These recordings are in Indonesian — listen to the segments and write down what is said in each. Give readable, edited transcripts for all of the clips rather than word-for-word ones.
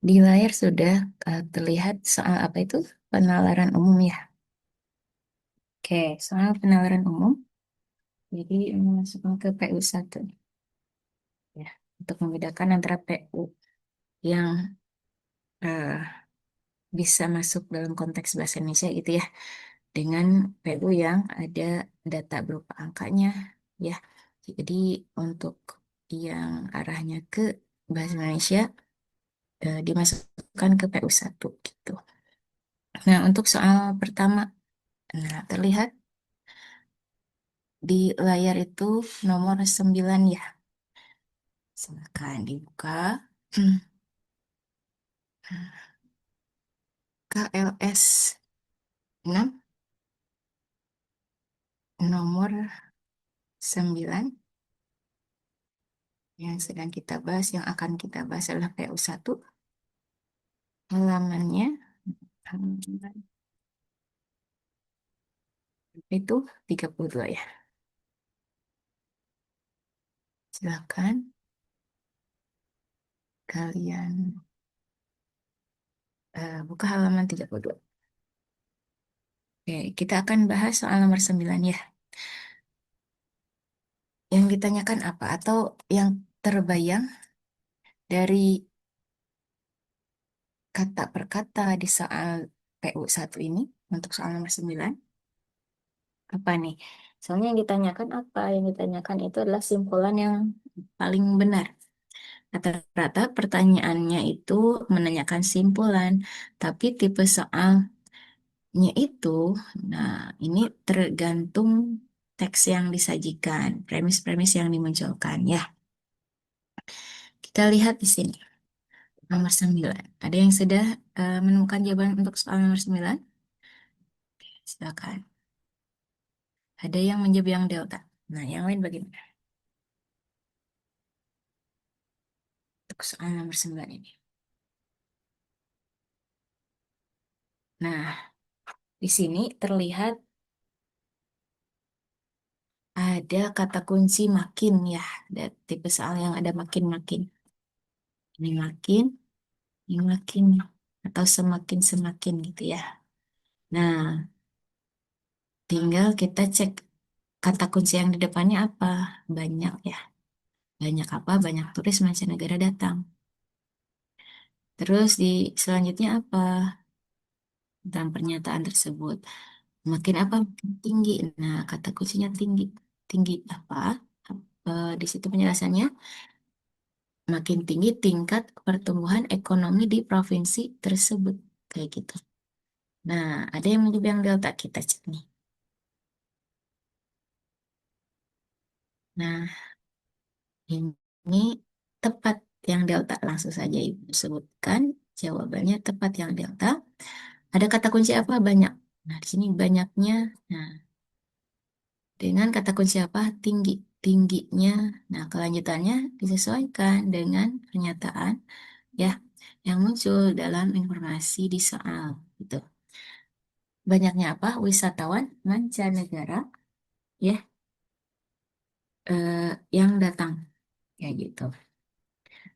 Di layar sudah terlihat soal apa itu? Penalaran umum ya. Oke, soal penalaran umum. Jadi masuk ke PU 1 ya. Untuk membedakan antara PU yang eh, bisa masuk dalam konteks bahasa Indonesia gitu ya, dengan PU yang ada data berupa angkanya ya. Jadi untuk yang arahnya ke bahasa Indonesia dimasukkan ke PU 1 gitu. Nah, untuk soal pertama, nah terlihat di layar itu nomor 9 ya. Silakan dibuka. KLS 6 nomor 9 yang sedang kita bahas, yang akan kita bahas adalah PU 1. Halamannya halaman itu 32 ya. Silakan kalian buka halaman 32. Oke, kita akan bahas soal nomor 9 ya. Yang ditanyakan apa atau yang terbayang dari kata per kata di soal PU 1 ini untuk soal nomor 9 apa nih? Soalnya yang ditanyakan apa? Yang ditanyakan itu adalah simpulan yang paling benar. Rata-rata pertanyaannya itu menanyakan simpulan, tapi tipe soalnya itu, nah ini tergantung teks yang disajikan, premis-premis yang dimunculkan ya. Kita lihat di sini, nomor 9. Ada yang sudah menemukan jawaban untuk soal nomor 9? Silakan. Ada yang menjawab yang delta. Nah, yang lain bagaimana? Untuk soal nomor 9 ini. Nah, di sini terlihat ada kata kunci makin ya. Ada tipe soal yang ada makin-makin. Ini makin, ini makin. Atau semakin-semakin gitu ya. Nah, tinggal kita cek kata kunci yang di depannya apa. Banyak ya. Banyak apa? Banyak turis mancanegara datang. Terus di selanjutnya apa? Tentang pernyataan tersebut. Makin apa? Makin tinggi. Nah, kata kuncinya tinggi. Tinggi apa? Di situ penjelasannya, makin tinggi tingkat pertumbuhan ekonomi di provinsi tersebut. Kayak gitu. Nah, ada yang menyebut yang delta, kita cek nih. Nah, ini tepat yang delta. Langsung saja Ibu sebutkan jawabannya tepat yang delta. Ada kata kunci apa? Banyak. Nah, di sini banyaknya. Nah, dengan kata kunci apa? Tinggi. Tingginya. Nah, kelanjutannya disesuaikan dengan pernyataan ya yang muncul dalam informasi di soal. Gitu. Banyaknya apa? Wisatawan mancanegara ya yang datang. Ya gitu.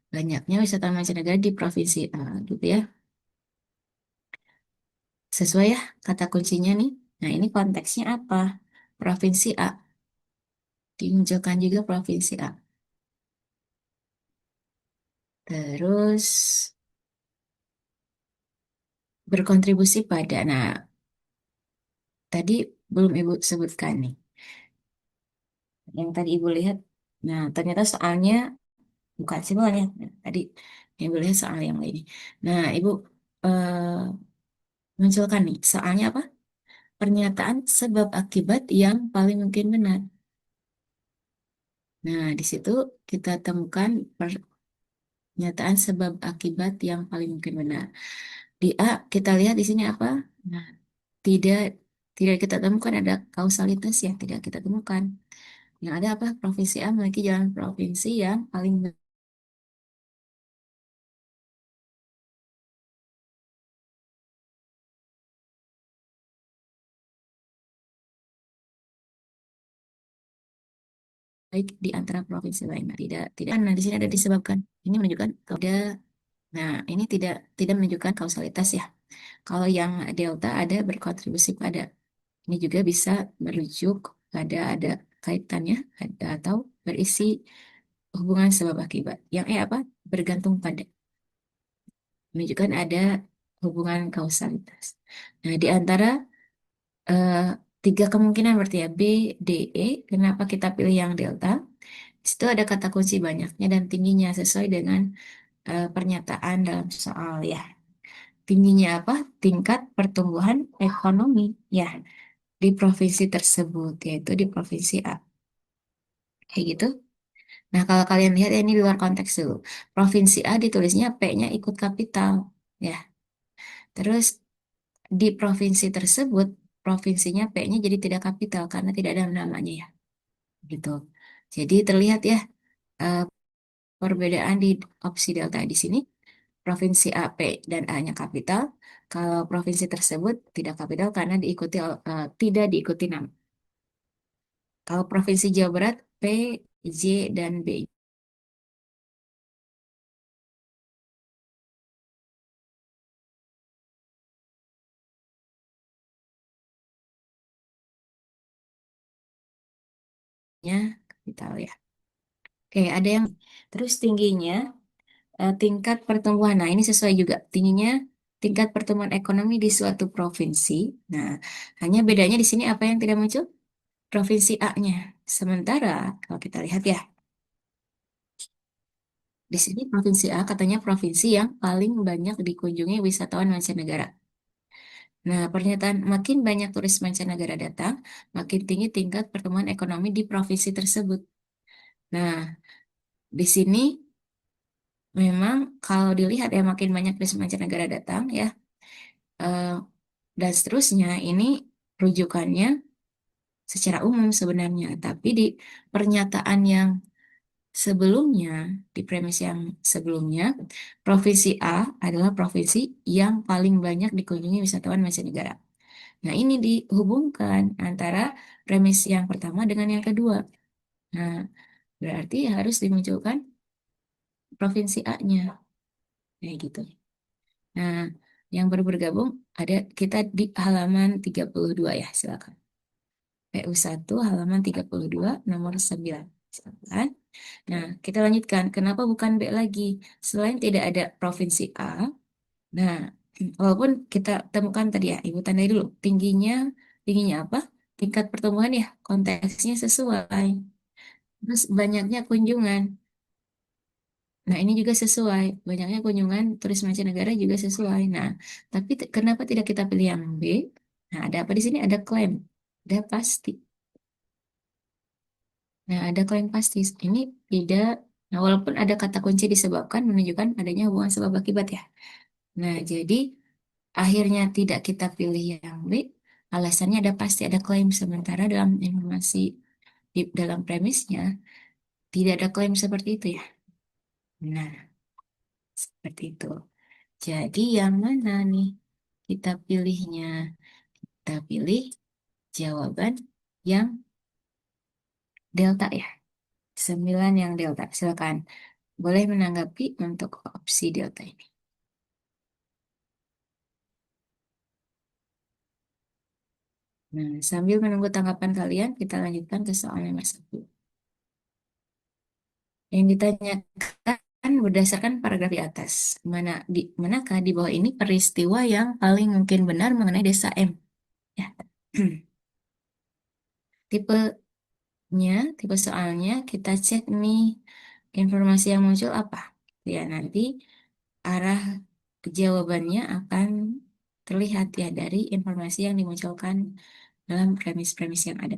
Banyaknya wisatawan mancanegara di provinsi A gitu ya. Sesuai ya kata kuncinya nih. Nah, ini konteksnya apa? Provinsi A. Dimunculkan juga provinsi A. Terus berkontribusi pada. Nah, tadi belum Ibu sebutkan nih. Yang tadi Ibu lihat. Nah, ternyata soalnya bukan simpulannya. Nah, tadi Ibu lihat soal yang ini. Nah, Ibu munculkan nih. Soalnya apa? Pernyataan sebab akibat yang paling mungkin benar. Nah, di situ kita temukan pernyataan sebab akibat yang paling mungkin benar. Di A, kita lihat di sini apa? Nah, tidak tidak kita temukan ada kausalitas ya, tidak kita temukan. Yang ada apa? Provinsi A memiliki jalan provinsi yang paling baik di antara provinsi lain. Nah, tidak. Nah, di sini ada disebabkan. Ini menunjukkan kalau ada. Nah, ini tidak menunjukkan kausalitas ya. Kalau yang delta ada berkontribusi pada. Ini juga bisa merujuk pada ada kaitannya atau berisi hubungan sebab akibat. Yang apa? Bergantung pada. Menunjukkan ada hubungan kausalitas. Nah, di antara eh, tiga kemungkinan berarti ya B, D, E. Kenapa kita pilih yang delta? Di situ ada kata kunci banyaknya dan tingginya sesuai dengan pernyataan dalam soal ya. Tingginya apa? Tingkat pertumbuhan ekonomi ya di provinsi tersebut, yaitu di provinsi A. Kayak gitu. Nah, kalau kalian lihat ya, ini di luar konteks dulu. Provinsi A ditulisnya P-nya ikut kapital ya. Terus di provinsi tersebut, provinsinya P-nya jadi tidak kapital karena tidak ada namanya ya. Gitu. Jadi terlihat ya eh, perbedaan di opsi delta di sini. Provinsi A, P, dan A-nya kapital. Kalau provinsi tersebut tidak kapital karena tidak diikuti nama. Kalau Provinsi Jawa Barat, P, J, dan B-nya kapital ya. Oke, ada yang terus tingginya tingkat pertumbuhan. Nah, ini sesuai juga. Tingginya tingkat pertumbuhan ekonomi di suatu provinsi. Nah, hanya bedanya di sini apa yang tidak muncul? Provinsi A-nya. Sementara kalau kita lihat ya, di sini provinsi A katanya provinsi yang paling banyak dikunjungi wisatawan mancanegara. Nah, pernyataan makin banyak turis mancanegara datang, makin tinggi tingkat pertumbuhan ekonomi di provinsi tersebut. Nah, di sini memang kalau dilihat ya makin banyak turis mancanegara datang ya, eh, dan seterusnya ini rujukannya secara umum sebenarnya. Tapi di pernyataan yang sebelumnya, di premis yang sebelumnya, provinsi A adalah provinsi yang paling banyak dikunjungi wisatawan mancanegara. Nah, ini dihubungkan antara premis yang pertama dengan yang kedua. Nah, berarti harus dimunculkan provinsi A-nya. Kayak gitu. Nah, yang baru bergabung ada kita di halaman 32 ya, silakan. PU1 halaman 32 nomor 9. Silakan. Nah, kita lanjutkan. Kenapa bukan B lagi? Selain tidak ada provinsi A, nah, walaupun kita temukan tadi ya, Ibu tandai dulu. Tingginya apa? Tingkat pertumbuhan ya, konteksnya sesuai. Terus banyaknya kunjungan. Nah, ini juga sesuai. Banyaknya kunjungan turis mancanegara juga sesuai. Nah, tapi kenapa tidak kita pilih yang B? Nah, ada apa di sini? Ada klaim. Ada pasti. Nah, ada klaim pasti. Ini tidak, nah, walaupun ada kata kunci disebabkan menunjukkan adanya hubungan sebab akibat ya. Nah, jadi akhirnya tidak kita pilih yang B. Alasannya ada pasti ada klaim. Sementara dalam informasi di dalam premisnya tidak ada klaim seperti itu ya. Nah, seperti itu. Jadi yang mana nih kita pilihnya? Kita pilih jawaban yang delta ya. 9 yang delta. Silakan. Boleh menanggapi untuk opsi delta ini. Nah, sambil menunggu tanggapan kalian, kita lanjutkan ke soal nomor 1. Yang ditanyakan berdasarkan paragraf di atas. Manakah di bawah ini peristiwa yang paling mungkin benar mengenai desa M? Ya. Tipe soalnya kita cek nih informasi yang muncul apa. Ya, nanti arah jawabannya akan terlihat ya dari informasi yang dimunculkan dalam premis-premis yang ada.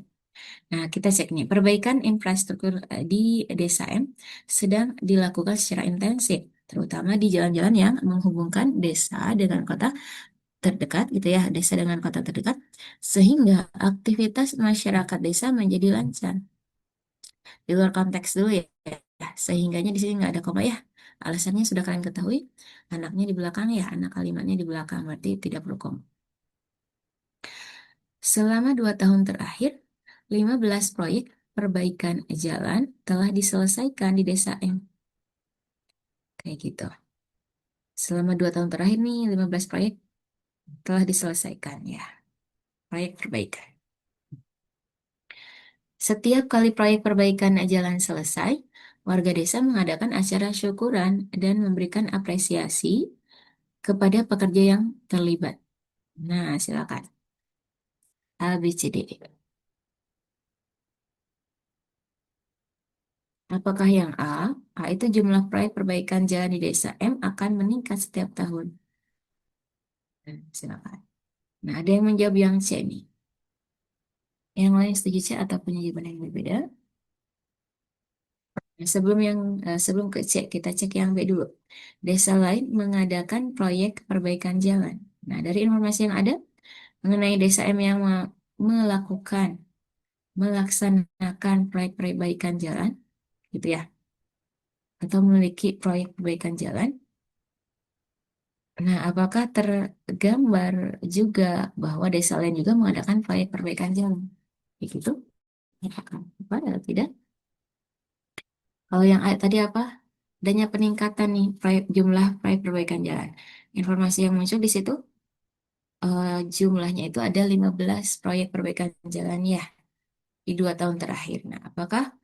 Nah, kita cek nih, perbaikan infrastruktur di desa M sedang dilakukan secara intensif, terutama di jalan-jalan yang menghubungkan desa dengan kota terdekat, gitu ya, desa dengan kota terdekat, sehingga aktivitas masyarakat desa menjadi lancar. Di luar konteks dulu ya, sehingganya di sini nggak ada koma ya. Alasannya sudah kalian ketahui, anaknya di belakang ya, anak kalimatnya di belakang, berarti tidak perlu koma. Selama 2 tahun terakhir, 15 proyek perbaikan jalan telah diselesaikan di desa M. Kayak gitu. Selama 2 tahun terakhir nih, 15 proyek telah diselesaikan ya. Proyek perbaikan. Setiap kali proyek perbaikan jalan selesai, warga desa mengadakan acara syukuran dan memberikan apresiasi kepada pekerja yang terlibat. Nah, silakan. A, B, C, D, E. Apakah yang A? A itu jumlah proyek perbaikan jalan di desa M akan meningkat setiap tahun. Nah, silakan. Nah, ada yang menjawab yang C nih. Yang lain setuju C atau punya jawaban yang berbeda? Nah, sebelum ke C, kita cek yang B dulu. Desa lain mengadakan proyek perbaikan jalan. Nah, dari informasi yang ada mengenai desa M yang melakukan melaksanakan proyek perbaikan jalan, gitu ya, atau memiliki proyek perbaikan jalan. Nah, apakah tergambar juga bahwa desa lain juga mengadakan proyek perbaikan jalan? Begitu? Apakah apa atau tidak? Kalau yang A tadi apa? Adanya peningkatan nih jumlah proyek perbaikan jalan. Informasi yang muncul di situ jumlahnya itu ada 15 proyek perbaikan jalan ya di 2 tahun terakhir. Nah, apakah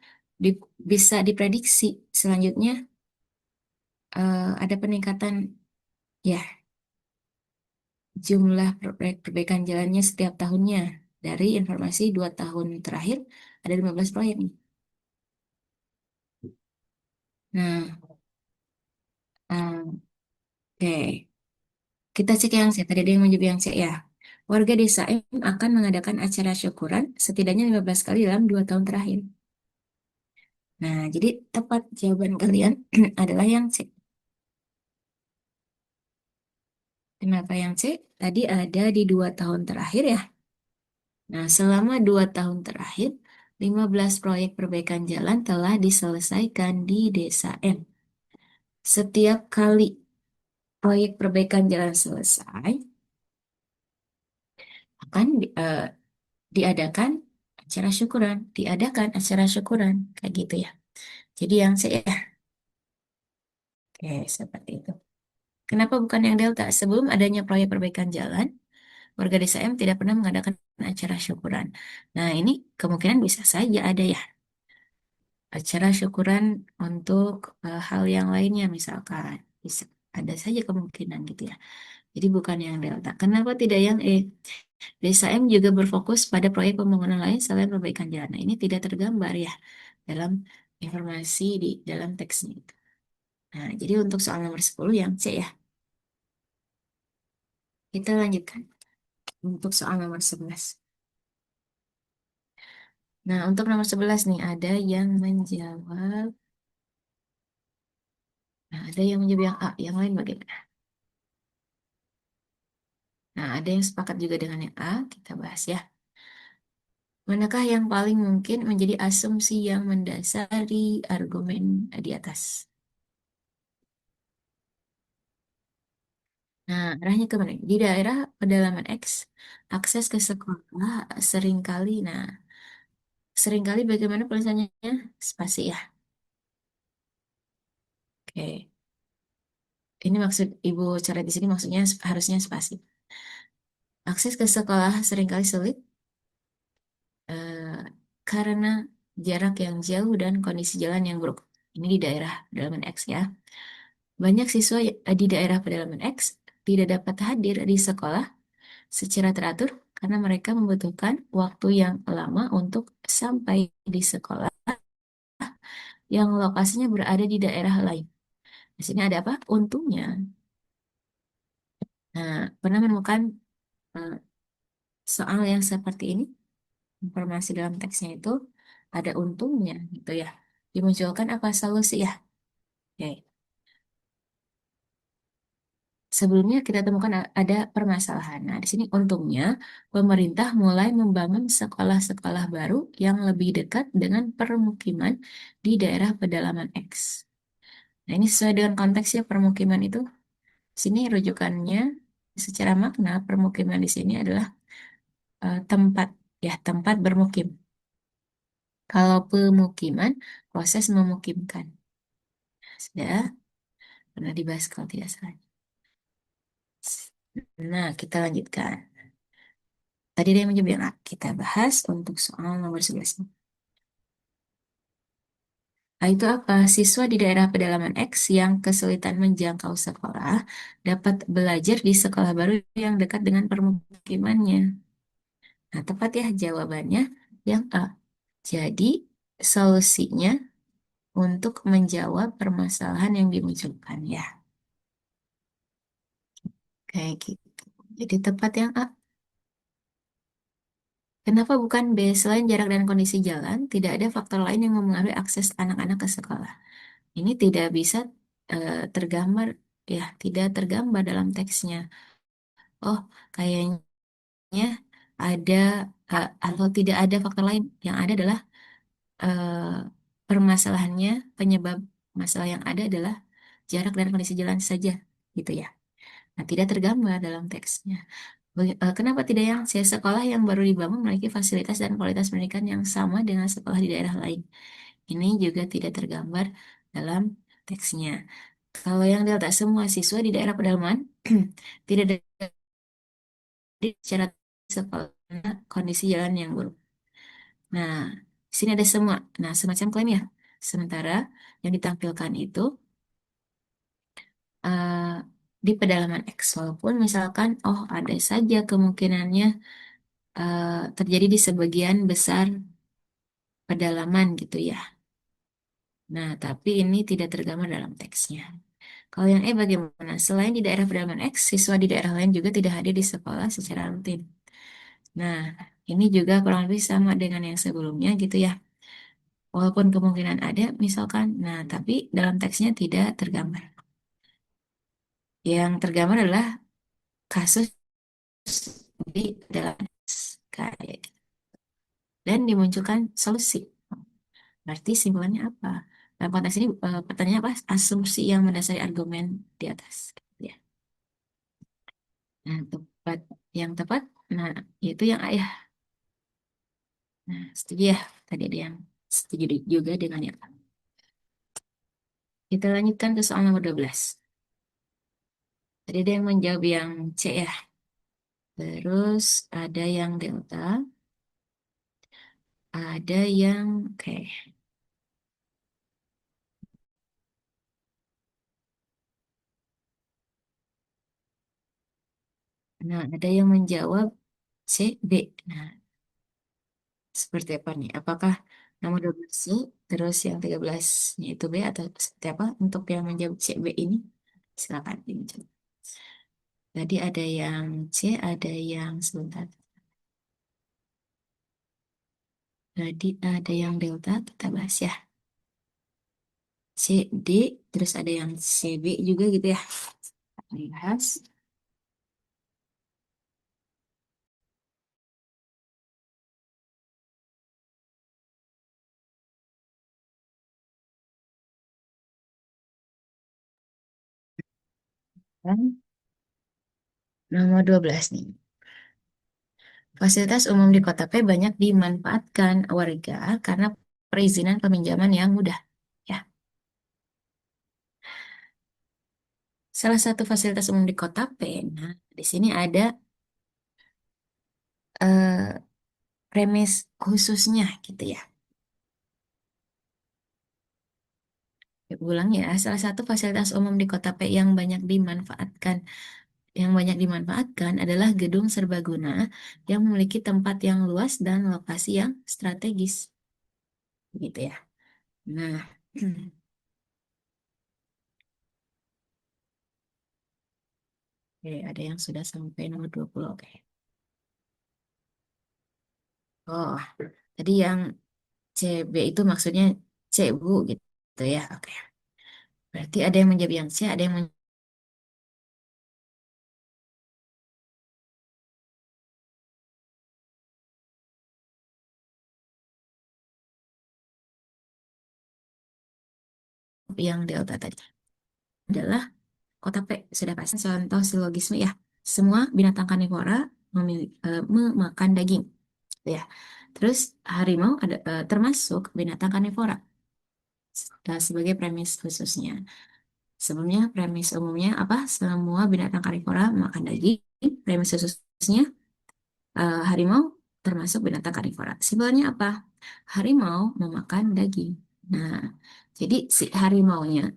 bisa diprediksi selanjutnya ada peningkatan ya jumlah proyek perbaikan jalannya setiap tahunnya. Dari informasi 2 tahun terakhir ada 15 proyek nih. Nah, oke. Kita cek yang C. Tadi ada yang menjawab yang C ya. Warga desa M akan mengadakan acara syukuran setidaknya 15 kali dalam 2 tahun terakhir. Nah, jadi tepat jawaban kalian adalah yang C. Kenapa yang C? Tadi ada di 2 tahun terakhir ya. Nah, selama 2 tahun terakhir, 15 proyek perbaikan jalan telah diselesaikan di desa M. Setiap kali proyek perbaikan jalan selesai, akan diadakan diadakan acara syukuran, kayak gitu ya. Jadi yang C ya, oke, seperti itu. Kenapa bukan yang Delta? Sebelum adanya proyek perbaikan jalan, warga desa M tidak pernah mengadakan acara syukuran. Nah, ini kemungkinan bisa saja ada ya, acara syukuran untuk hal yang lainnya misalkan. Bisa ada saja kemungkinan gitu ya. Jadi bukan yang Delta. Kenapa tidak yang E? Desa M juga berfokus pada proyek pembangunan lain selain perbaikan jalan. Nah, ini tidak tergambar ya dalam informasi di dalam teksnya itu. Nah, jadi untuk soal nomor 10 yang C ya. Kita lanjutkan untuk soal nomor 11. Nah, untuk nomor 11 nih ada yang menjawab. Nah, ada yang menjawab yang A, yang lain bagaimana? Nah, ada yang sepakat juga dengan yang A, kita bahas ya. Manakah yang paling mungkin menjadi asumsi yang mendasari argumen di atas? Nah, arahnya ke mana? Di daerah pedalaman X, akses ke sekolah seringkali, seringkali bagaimana tulisannya? Spasi ya. Oke. Ini maksud Ibu coret di sini maksudnya harusnya spasi. Akses ke sekolah seringkali sulit eh, karena jarak yang jauh dan kondisi jalan yang buruk. Ini di daerah pedalaman X ya. Banyak siswa di daerah pedalaman X tidak dapat hadir di sekolah secara teratur karena mereka membutuhkan waktu yang lama untuk sampai di sekolah yang lokasinya berada di daerah lain. Di sini ada apa? Untungnya. Nah, pernah menemukan eh, soal yang seperti ini? Informasi dalam teksnya itu ada untungnya gitu ya. Dimunculkan apa solusi ya? Oke. Sebelumnya kita temukan ada permasalahan. Nah, di sini untungnya pemerintah mulai membangun sekolah-sekolah baru yang lebih dekat dengan permukiman di daerah pedalaman X. Nah, ini sesuai dengan konteksnya permukiman itu. Sini rujukannya secara makna permukiman di sini adalah tempat ya, tempat bermukim. Kalau pemukiman, proses memukimkan. Sudah pernah dibahas kalau tidak salah. Nah, kita lanjutkan. Tadi dia menjawab yang A. Kita bahas untuk soal nomor 11. Nah, itu apa? Siswa di daerah pedalaman X yang kesulitan menjangkau sekolah dapat belajar di sekolah baru yang dekat dengan permukimannya. Nah, tepat ya jawabannya yang A. Jadi, solusinya untuk menjawab permasalahan yang dimunculkan ya. Kayak gitu. Jadi tepat yang A. Kenapa bukan B? Selain jarak dan kondisi jalan, tidak ada faktor lain yang mempengaruhi akses anak-anak ke sekolah. Ini tidak bisa tergambar, ya, tidak tergambar dalam teksnya. Oh, kayaknya ada atau tidak ada faktor lain. Yang ada adalah eh, permasalahannya, penyebab masalah yang ada adalah jarak dan kondisi jalan saja, gitu ya. Nah, tidak tergambar dalam teksnya. Kenapa tidak yang sekolah yang baru dibangun memiliki fasilitas dan kualitas pendidikan yang sama dengan sekolah di daerah lain? Ini juga tidak tergambar dalam teksnya. Kalau yang delta semua siswa di daerah pedalaman tidak ada secara sekolah kondisi jalan yang buruk. Nah, di sini ada semua. Nah, semacam klaim ya. Sementara yang ditampilkan itu eh, di pedalaman X, walaupun misalkan, oh ada saja kemungkinannya eh, terjadi di sebagian besar pedalaman gitu ya. Nah, tapi ini tidak tergambar dalam teksnya. Kalau yang E bagaimana? Selain di daerah pedalaman X, siswa di daerah lain juga tidak hadir di sekolah secara rutin. Nah, ini juga kurang lebih sama dengan yang sebelumnya gitu ya. Walaupun kemungkinan ada, misalkan, nah tapi dalam teksnya tidak tergambar. Yang tergambar adalah kasus di dalam teks. Kayak gitu. Dan dimunculkan solusi. Berarti simpulannya apa? Dalam konteks ini pertanyaannya apa? Asumsi yang mendasari argumen di atas. Ya. Nah, tepat. Yang tepat, nah itu yang A ya. Nah, setuju ya. Tadi ada yang setuju juga dengan yang A. Kita lanjutkan ke soal nomor 12. Tadi ada yang menjawab yang C ya. Terus ada yang delta, ada yang oke. Nah, ada yang menjawab C, B. Nah, seperti apa nih? Apakah nomor 12 C, terus yang 13-nya itu B, atau seperti apa untuk yang menjawab C, B ini? Silakan dicoba. Tadi ada yang C, ada yang sebentar. Tadi ada yang delta, kita bahas ya. C, D, terus ada yang C, B juga gitu ya. Kita bahas. Dan nomor 12 nih. Fasilitas umum di Kota P banyak dimanfaatkan warga karena perizinan peminjaman yang mudah. Ya, salah satu fasilitas umum di Kota P. Nah, di sini ada premis khususnya gitu ya. Ulang ya, salah satu fasilitas umum di Kota P yang banyak dimanfaatkan adalah gedung serbaguna yang memiliki tempat yang luas dan lokasi yang strategis, gitu ya. Nah, oke, ada yang sudah sampai nomor 20. Oke. Oh, tadi yang CB itu maksudnya CU gitu ya. Oke. Berarti ada yang menjawab yang C, ada yang menjawab yang delta tadi. Adalah kota P. Sudah pasti contoh silogisme ya. Semua binatang karnivora memakan daging. Gitu ya. Terus harimau ada termasuk binatang karnivora sebagai premis khususnya. Sebelumnya premis umumnya apa? Semua binatang karnivora makan daging. Premis khususnya harimau termasuk binatang karnivora. Simpelnya apa? Harimau memakan daging. Nah, jadi si harimaunya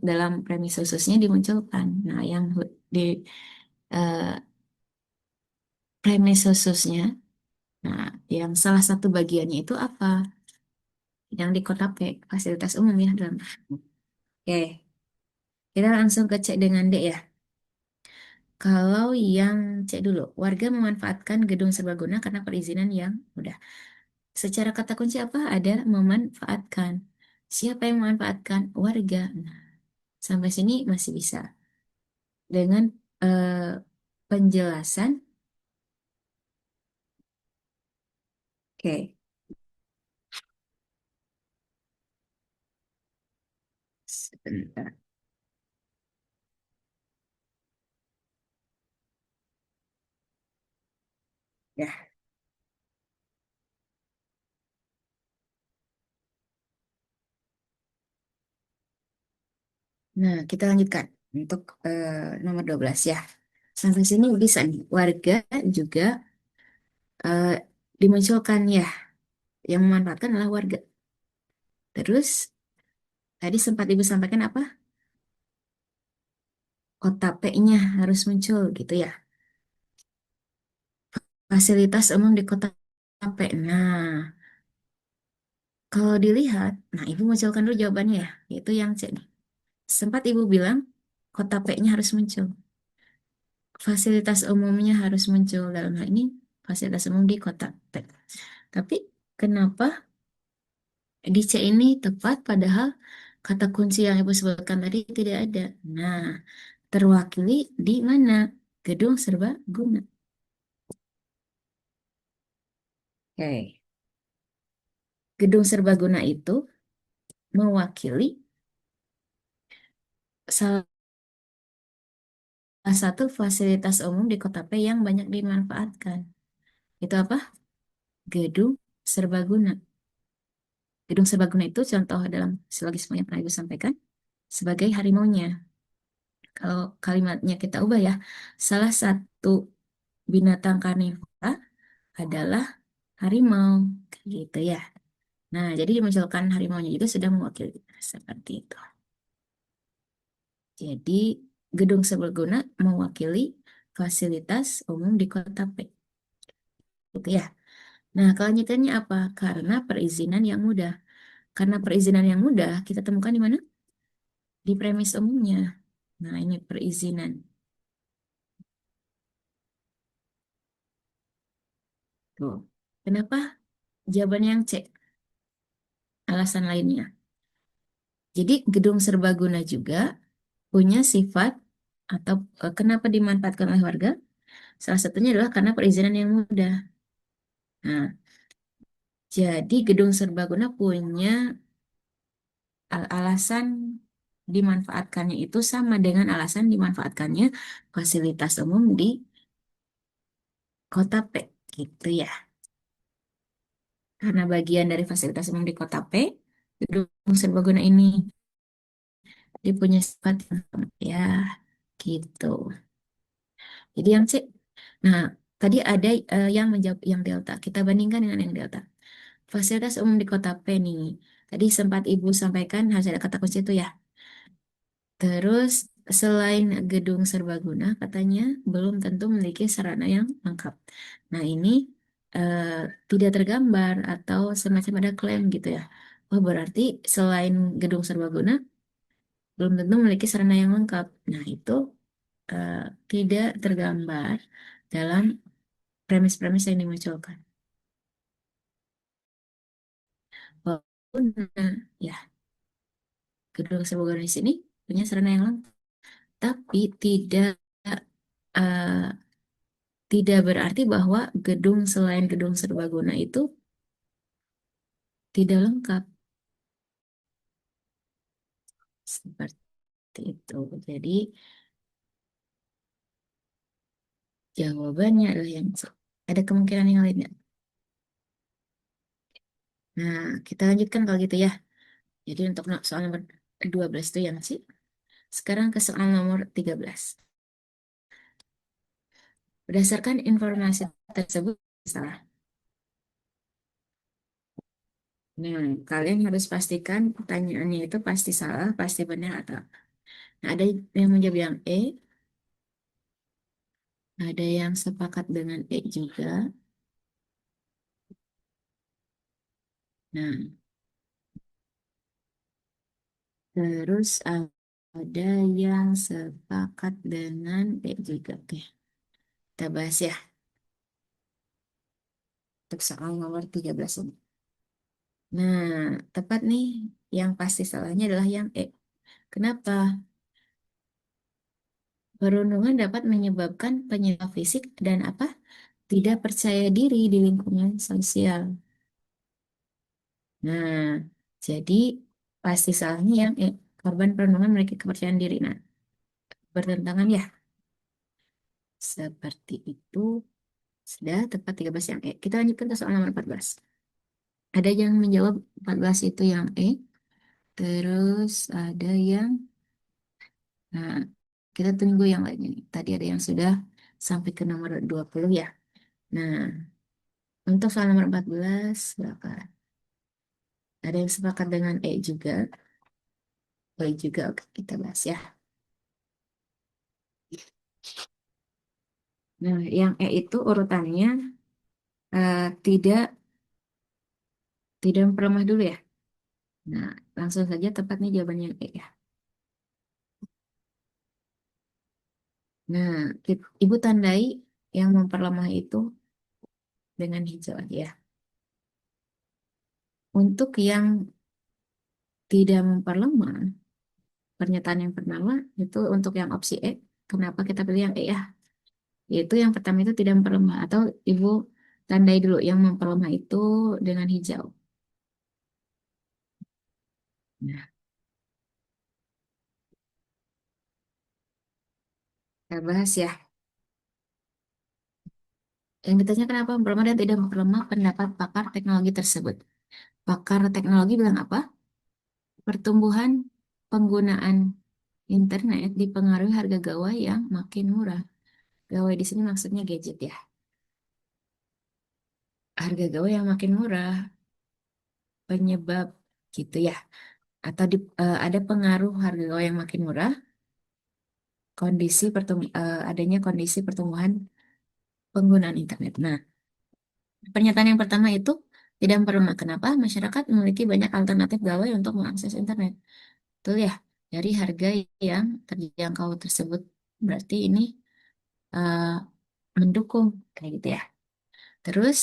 dalam premis khususnya dimunculkan. Nah, yang di eh, premis khususnya, nah, yang salah satu bagiannya itu apa? Yang di kota P, fasilitas umum ya dalam. Oke, kita langsung ke cek dengan D ya. Kalau yang cek dulu, warga memanfaatkan gedung serbaguna karena perizinan yang mudah. Secara kata kunci apa? Ada memanfaatkan. Siapa yang memanfaatkan? Warga. Nah, sampai sini masih bisa. Dengan penjelasan, oke, sebentar. Ya, nah kita lanjutkan untuk nomor 12 ya. Sampai sini bisa nih. Warga juga eh, dimunculkan ya. Yang memanfaatkan adalah warga. Terus tadi sempat Ibu sampaikan apa? Kota P-nya harus muncul gitu ya. Fasilitas umum di kota P. Nah, kalau dilihat, nah Ibu munculkan dulu jawabannya ya. Yaitu yang C. Sempat Ibu bilang kota P-nya harus muncul. Fasilitas umumnya harus muncul dalam hal ini fasilitas umum di kota P. Tapi kenapa di C ini tepat padahal kata kunci yang Ibu sebutkan tadi tidak ada. Nah, terwakili di mana? Gedung serbaguna. Oke. Gedung serbaguna itu mewakili salah satu fasilitas umum di Kota P yang banyak dimanfaatkan. Itu apa? Gedung serbaguna. Gedung serbaguna itu contoh dalam silogisme yang pernah Ibu sampaikan sebagai harimaunya. Kalau kalimatnya kita ubah ya, salah satu binatang karnivora adalah harimau, gitu ya. Nah, jadi dimunculkan harimaunya itu sudah mewakili seperti itu. Jadi, gedung serbaguna mewakili fasilitas umum di kota P. Gitu ya. Nah, kelanjutannya apa? Karena perizinan yang mudah. Karena perizinan yang mudah, kita temukan di mana? Di premis umumnya. Nah, ini perizinan. Tuh. Kenapa? Jawaban yang C. Alasan lainnya. Jadi, gedung serbaguna juga punya sifat atau kenapa dimanfaatkan oleh warga? Salah satunya adalah karena perizinan yang mudah. Nah, jadi gedung serbaguna punya alasan dimanfaatkannya itu sama dengan alasan dimanfaatkannya fasilitas umum di Kota P, gitu ya. Karena bagian dari fasilitas umum di Kota P, gedung serbaguna ini dia punya sifat yang sama. Ya, gitu. Jadi yang C, nah tadi ada yang menjawab yang delta. Kita bandingkan dengan yang delta. Fasilitas umum di Kota P nih. Tadi sempat Ibu sampaikan harus ada kata kunci itu ya. Terus selain gedung serbaguna, katanya belum tentu memiliki sarana yang lengkap. Nah ini eh, tidak tergambar atau semacam ada klaim gitu ya. Oh berarti selain gedung serbaguna, belum tentu memiliki sarana yang lengkap. Nah itu eh, tidak tergambar dalam premis-premis yang dimunculkan. Walaupun ya gedung serbaguna di sini punya sarana yang lengkap, tapi eh, tidak berarti bahwa gedung selain gedung serbaguna itu tidak lengkap seperti itu. Jadi jawabannya adalah yang C. Ada kemungkinan yang lainnya. Nah, kita lanjutkan kalau gitu ya. Jadi untuk soal nomor 12 itu yang sih. Sekarang ke soal nomor 13. Berdasarkan informasi tersebut, salah. Nah, kalian harus pastikan pertanyaannya itu pasti salah, pasti benar atau apa. Nah, ada yang menjawab yang E, ada yang sepakat dengan E juga. Nah, terus ada yang sepakat dengan E juga. Oke, kita bahas ya untuk soal nomor 13 ini. Nah, tepat nih, yang pasti salahnya adalah yang E. Kenapa? Perundungan dapat menyebabkan penyebab fisik dan apa? Tidak percaya diri di lingkungan sosial. Nah, jadi pasti salahnya yang korban perundungan memiliki kepercayaan diri. Nah, bertentangan ya. Seperti itu. Sudah tepat 13 yang E. Kita lanjutkan ke soal nomor 14. Ada yang menjawab 14 itu yang E. Terus ada yang, nah, kita tunggu yang lainnya nih. Tadi ada yang sudah sampai ke nomor 20 ya. Nah, untuk soal nomor 14, berapa? Ada yang sepakat dengan E juga. E juga, oke, kita bahas ya. Nah, yang E itu urutannya tidak memperlemah dulu ya. Nah, langsung saja tepat nih jawabannya yang E ya. Nah, Ibu tandai yang memperlemah itu dengan hijau aja ya. Untuk yang tidak memperlemah, pernyataan yang pertama itu untuk yang opsi E. Kenapa kita pilih yang E ya? Yaitu yang pertama itu tidak memperlemah atau Ibu tandai dulu yang memperlemah itu dengan hijau. Nah, kita bahas ya. Yang ditanya kenapa memperlemah dan tidak memperlemah pendapat pakar teknologi tersebut. Pakar teknologi bilang apa? Pertumbuhan penggunaan internet dipengaruhi harga gawai yang makin murah. Gawai di sini maksudnya gadget ya. Harga gawai yang makin murah, penyebab gitu ya. Atau ada pengaruh harga gawai yang makin murah, adanya kondisi pertumbuhan penggunaan internet. Nah, pernyataan yang pertama itu tidak memperlemah. Kenapa? Masyarakat memiliki banyak alternatif gawai untuk mengakses internet. Betul ya, dari harga yang terjangkau tersebut. Berarti ini eh, mendukung kayak gitu ya. Terus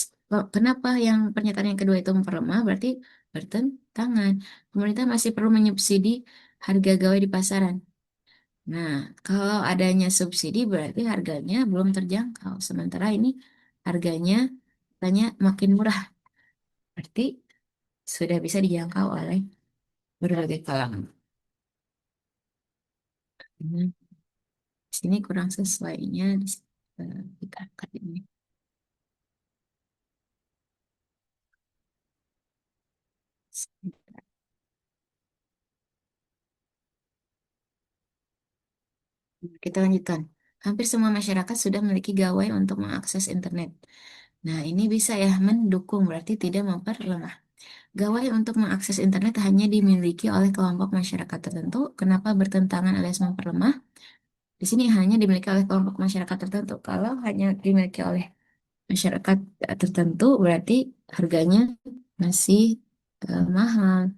kenapa yang pernyataan yang kedua itu memperlemah? Berarti bertentangan. Pemerintah masih perlu menyubsidi harga gawai di pasaran. Nah, kalau adanya subsidi berarti harganya belum terjangkau. Sementara ini harganya katanya makin murah. Berarti sudah bisa dijangkau oleh berbagai kalangan. Hmm, di sini kurang sesuainya di kata ini. Kita lanjutkan. Hampir semua masyarakat sudah memiliki gawai untuk mengakses internet. Nah, ini bisa ya mendukung, berarti tidak memperlemah. Gawai untuk mengakses internet hanya dimiliki oleh kelompok masyarakat tertentu. Kenapa bertentangan alias memperlemah? Di sini hanya dimiliki oleh kelompok masyarakat tertentu. Kalau hanya dimiliki oleh masyarakat tertentu, berarti harganya masih mahal,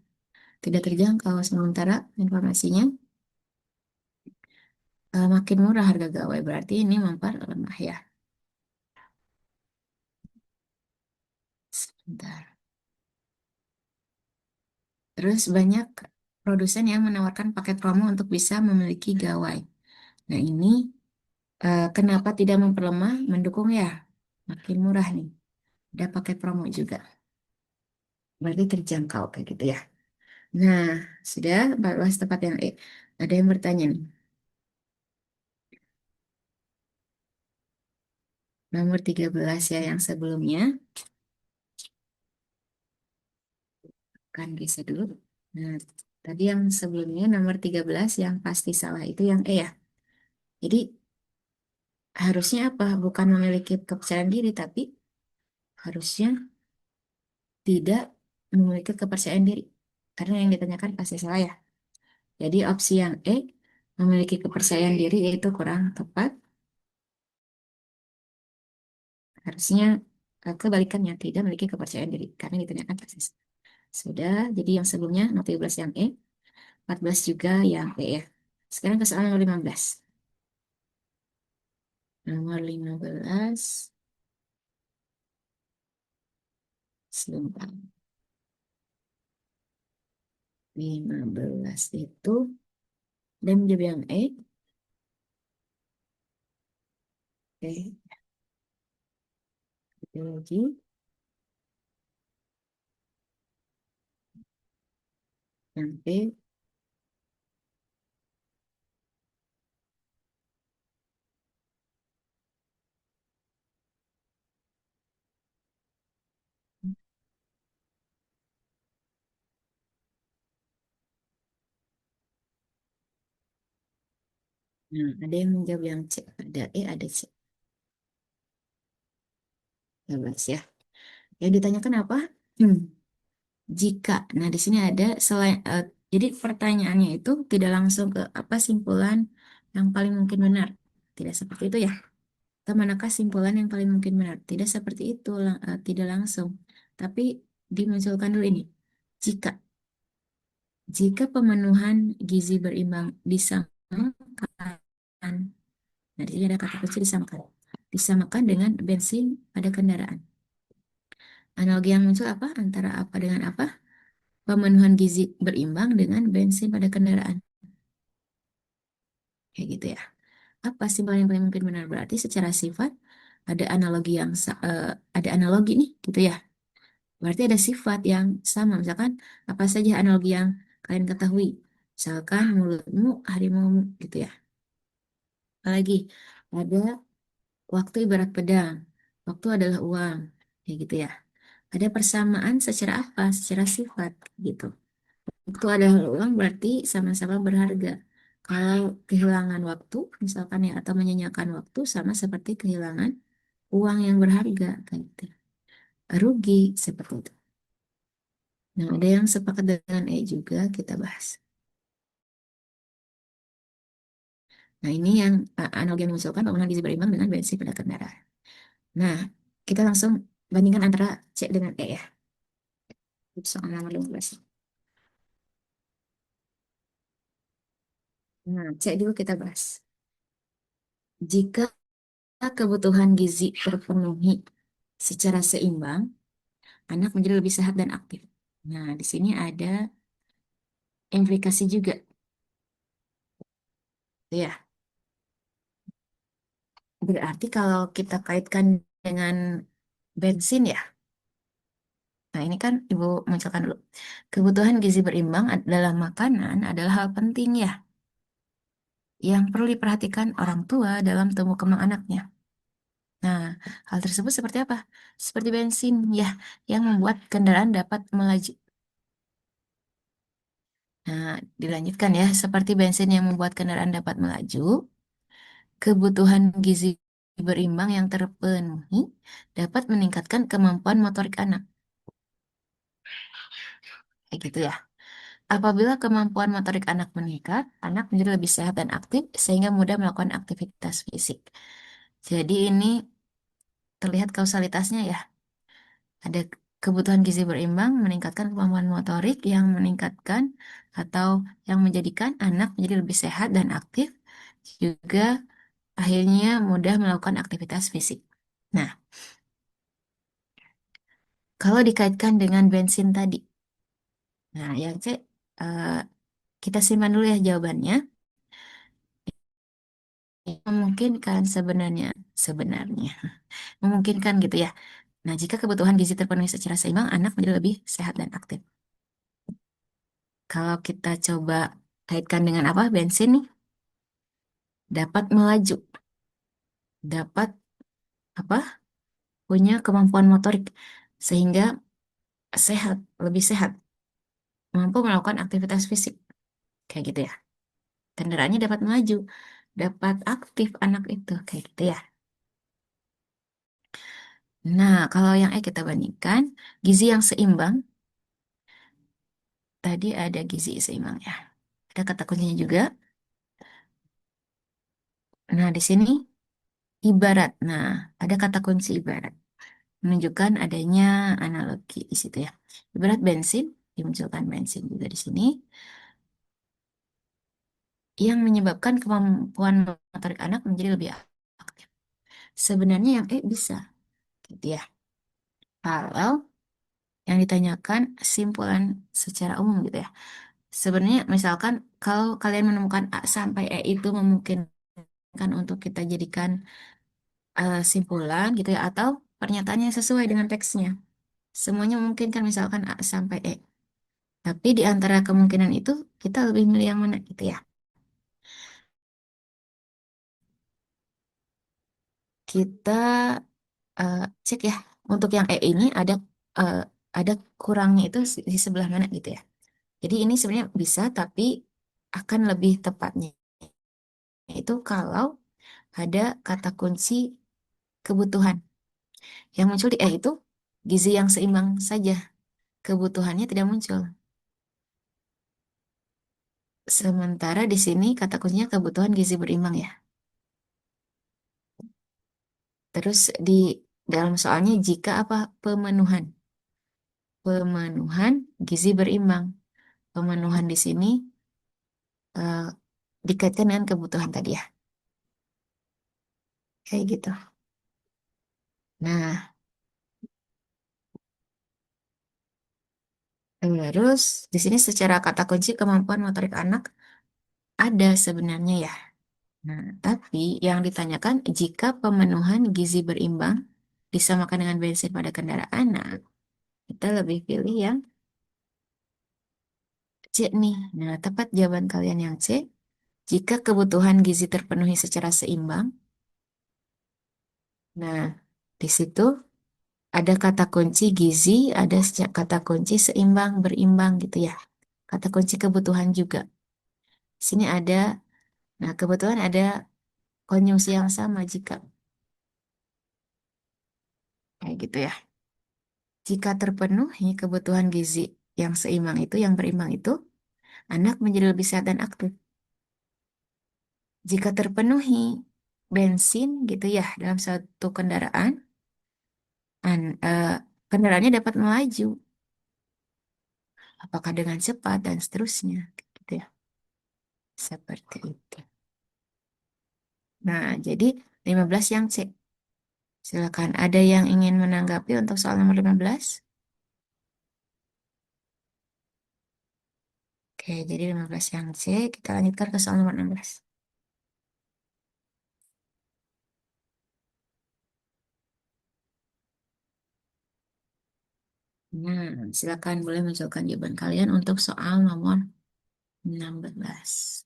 tidak terjangkau. Sementara informasinya makin murah harga gawai, berarti ini memperlemah ya. Sebentar. Terus banyak produsen yang menawarkan paket promo untuk bisa memiliki gawai. Nah ini kenapa tidak memperlemah? Mendukung ya. Makin murah nih. Ada paket promo juga. Berarti terjangkau kayak gitu ya. Nah, sudah 14 tempat yang E. Ada yang bertanya nih. Nomor 13 ya yang sebelumnya. Kan geser dulu. Nah, tadi yang sebelumnya nomor 13 yang pasti salah itu yang E ya. Jadi harusnya apa? Bukan memiliki kepercayaan diri, tapi harusnya tidak memiliki kepercayaan diri. Karena yang ditanyakan pasti salah ya. Jadi opsi yang E, memiliki kepercayaan diri itu kurang tepat. Harusnya kebalikannya, tidak memiliki kepercayaan diri. Karena yang ditanyakan pasti salah. Sudah, jadi yang sebelumnya nomor 13 yang E, 14 juga yang E ya. Sekarang ke soal nomor 15. Nomor 15, sebentar. 15 itu, dan menjadi yang E, oke, lagi. Yang E, nah ada yang menjawab yang C, ada E, ada C. 15 ya. Yang ditanyakan apa? Hmm, jika, nah di sini ada selain, jadi pertanyaannya itu tidak langsung ke apa simpulan yang paling mungkin benar. Tidak seperti itu ya. Atau manakah simpulan yang paling mungkin benar? Tidak seperti itu, tidak langsung. Tapi dimunculkan dulu ini. Jika, jika pemenuhan gizi berimbang disamakan, nah di sini ada kata kunci disamakan. Disamakan dengan bensin pada kendaraan. Analogi yang muncul apa? Antara apa dengan apa? Pemenuhan gizi berimbang dengan bensin pada kendaraan. Kayak gitu ya. Apa simpulan yang paling mungkin benar? Berarti secara sifat ada analogi yang ada analogi nih, gitu ya. Berarti ada sifat yang sama. Misalkan apa saja analogi yang kalian ketahui. Misalkan mulutmu, harimau, gitu ya. Apalagi ada waktu ibarat pedang. Waktu adalah uang. Kayak gitu ya. Ada persamaan secara apa? Secara sifat gitu. Waktu adalah uang berarti sama-sama berharga. Kalau kehilangan waktu, misalkan ya, atau menyanyiakan waktu sama seperti kehilangan uang yang berharga, kayak gitu. Rugi seperti itu. Nah, ada yang sepakat dengan E juga kita bahas. Nah, ini yang analogi yang dimunculkan penggunaan gizi berimbang dengan bensin pada kendaraan. Nah, kita langsung bandingkan antara C dengan E ya. Soal nomor 15. Nah, C dulu kita bahas. Jika kebutuhan gizi terpenuhi secara seimbang, anak menjadi lebih sehat dan aktif. Nah, di sini ada implikasi juga. Ya, berarti kalau kita kaitkan dengan bensin ya. Nah, ini kan Ibu menjelaskan dulu. Kebutuhan gizi berimbang dalam makanan adalah hal penting ya, yang perlu diperhatikan orang tua dalam tumbuh kembang anaknya. Nah, hal tersebut seperti apa? Seperti bensin ya, yang membuat kendaraan dapat melaju. Nah, dilanjutkan ya, seperti bensin yang membuat kendaraan dapat melaju, kebutuhan gizi berimbang yang terpenuhi dapat meningkatkan kemampuan motorik anak. Kayak gitu ya. Apabila kemampuan motorik anak meningkat, anak menjadi lebih sehat dan aktif sehingga mudah melakukan aktivitas fisik. Jadi ini terlihat kausalitasnya ya. Ada kebutuhan gizi berimbang meningkatkan kemampuan motorik yang meningkatkan atau yang menjadikan anak menjadi lebih sehat dan aktif, juga akhirnya mudah melakukan aktivitas fisik. Nah, kalau dikaitkan dengan bensin tadi, nah yang C, eh, kita simpan dulu ya jawabannya. Memungkinkan sebenarnya, sebenarnya memungkinkan gitu ya. Nah, jika kebutuhan gizi terpenuhi secara seimbang, anak menjadi lebih sehat dan aktif. Kalau kita coba kaitkan dengan apa? Bensin nih, dapat melaju, dapat apa? Punya kemampuan motorik sehingga sehat, lebih sehat. mampu melakukan aktivitas fisik. Kayak gitu ya. Kendaraannya dapat melaju, dapat aktif anak itu. Kayak gitu ya. Nah, kalau yang kita bandingkan, gizi yang seimbang, tadi ada gizi seimbang ya. Ada kata kuncinya juga. Nah, di sini ibarat. Nah, ada kata kunci ibarat. Menunjukkan adanya analogi di situ ya. Ibarat bensin, dimunculkan bensin juga di sini, yang menyebabkan kemampuan motorik anak menjadi lebih aktif. Sebenarnya yang bisa, gitu ya. Kalau yang ditanyakan simpulan secara umum gitu ya. Sebenarnya misalkan kalau kalian menemukan A sampai E itu memungkinkan untuk kita jadikan simpulan gitu ya, atau pernyataannya sesuai dengan teksnya. Semuanya memungkinkan misalkan A sampai E. Tapi di antara kemungkinan itu kita lebih milih yang mana gitu ya. Kita eh, cek ya. Untuk yang E ini eh, ada kurangnya itu di sebelah mana gitu ya. Jadi ini sebenarnya bisa tapi akan lebih tepatnya itu kalau ada kata kunci kebutuhan. Yang muncul di E itu gizi yang seimbang saja. Kebutuhannya tidak muncul. Sementara di sini kata kuncinya kebutuhan gizi berimbang ya. Terus di dalam soalnya jika apa pemenuhan. Pemenuhan gizi berimbang. Pemenuhan di sini eh, dikaitkan dengan kebutuhan tadi ya. Kayak gitu. Nah, terus di sini secara kata kunci kemampuan motorik anak ada sebenarnya ya. Nah, tapi yang ditanyakan jika pemenuhan gizi berimbang disamakan dengan bensin pada kendaraan, nah kita lebih pilih yang C nih. Nah, tepat jawaban kalian yang C. Jika kebutuhan gizi terpenuhi secara seimbang, nah di situ ada kata kunci gizi, ada kata kunci seimbang, berimbang gitu ya. Kata kunci kebutuhan juga. Sini ada, nah kebetulan ada konjungsi yang sama jika kayak gitu ya. Jika terpenuhi kebutuhan gizi yang seimbang itu, yang berimbang itu, anak menjadi lebih sehat dan aktif. Jika terpenuhi bensin gitu ya dalam satu kendaraan, kendaraannya dapat melaju, apakah dengan cepat dan seterusnya, gitu ya. Seperti itu. Nah, jadi 15 yang C. Silakan, ada yang ingin menanggapi untuk soal nomor 15? Oke, jadi 15 yang C, kita lanjutkan ke soal nomor 16. Nah, silakan boleh munculkan jawaban kalian untuk soal nomor 16.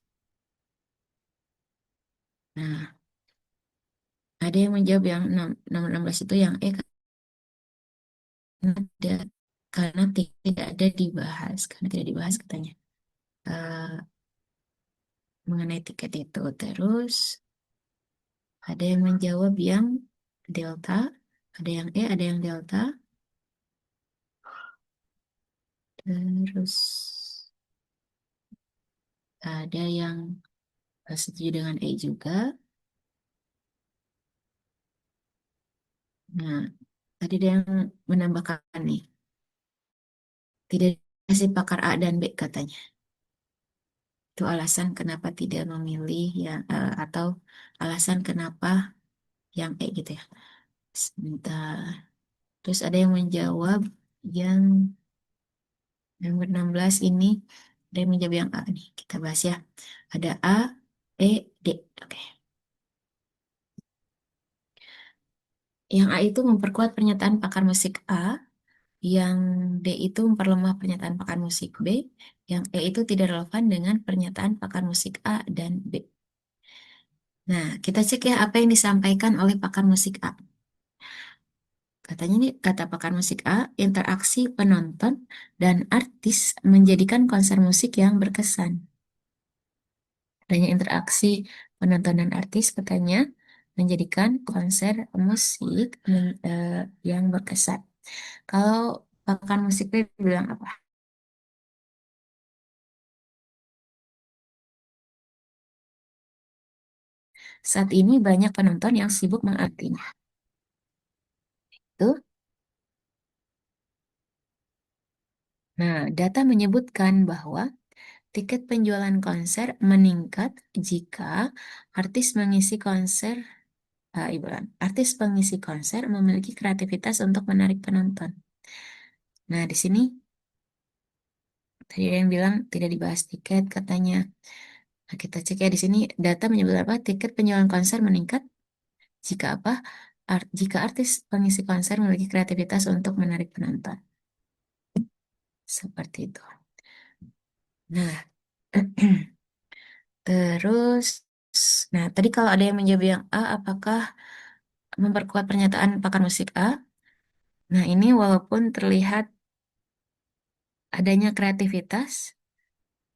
Nah, ada yang menjawab yang nomor 16 itu yang E karena tidak, karena tidak ada dibahas, karena tidak dibahas katanya mengenai tiket itu. Terus ada yang menjawab yang delta, ada yang E, ada yang delta. Terus ada yang setuju dengan E juga. Nah, tadi ada yang menambahkan nih, tidak dikasih pakar A dan B katanya. Itu alasan kenapa tidak memilih yang atau alasan kenapa yang E gitu ya. Sebentar. Terus ada yang menjawab yang nomor 16 ini, ada yang menjawab yang A nih. Kita bahas ya. Ada A, E, D. Oke. Yang A itu memperkuat pernyataan pakar musik A, yang D itu memperlemah pernyataan pakar musik B, yang E itu tidak relevan dengan pernyataan pakar musik A dan B. Nah, kita cek ya apa yang disampaikan oleh pakar musik A. Katanya nih, kata pakar musik A, interaksi penonton dan artis menjadikan konser musik yang berkesan. Adanya interaksi penonton dan artis katanya menjadikan konser musik yang berkesan. Kalau pakar musik B bilang apa? Saat ini banyak penonton yang sibuk mengartinya. Tuh. Nah, data menyebutkan bahwa tiket penjualan konser meningkat jika artis mengisi konser, artis pengisi konser memiliki kreativitas untuk menarik penonton. Nah, di sini tadi ada yang bilang tidak dibahas tiket katanya. Nah, kita cek ya di sini data menyebut apa? Tiket penjualan konser meningkat jika apa? Jika artis pengisi konser memiliki kreativitas untuk menarik penonton. Seperti itu. Nah, terus, nah tadi kalau ada yang menjawab yang A, apakah memperkuat pernyataan pakar musik A? Nah, ini walaupun terlihat adanya kreativitas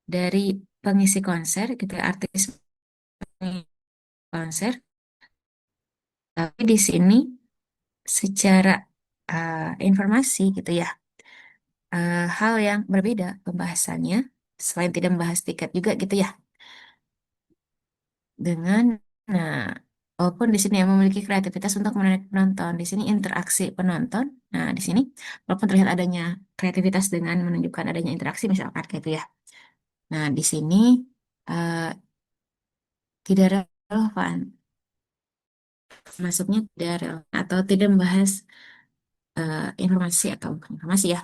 dari pengisi konser, gitu ya, artis pengisi konser, tapi di sini secara informasi gitu ya, hal yang berbeda pembahasannya, selain tidak membahas tiket juga gitu ya, dengan, nah, walaupun di sini yang memiliki kreativitas untuk menarik penonton, di sini interaksi penonton, nah di sini walaupun terlihat adanya kreativitas dengan menunjukkan adanya interaksi misalkan kayak itu ya. Nah, di sini eh, tidak relevan, masuknya tidak relevan atau tidak membahas informasi atau bukan informasi ya,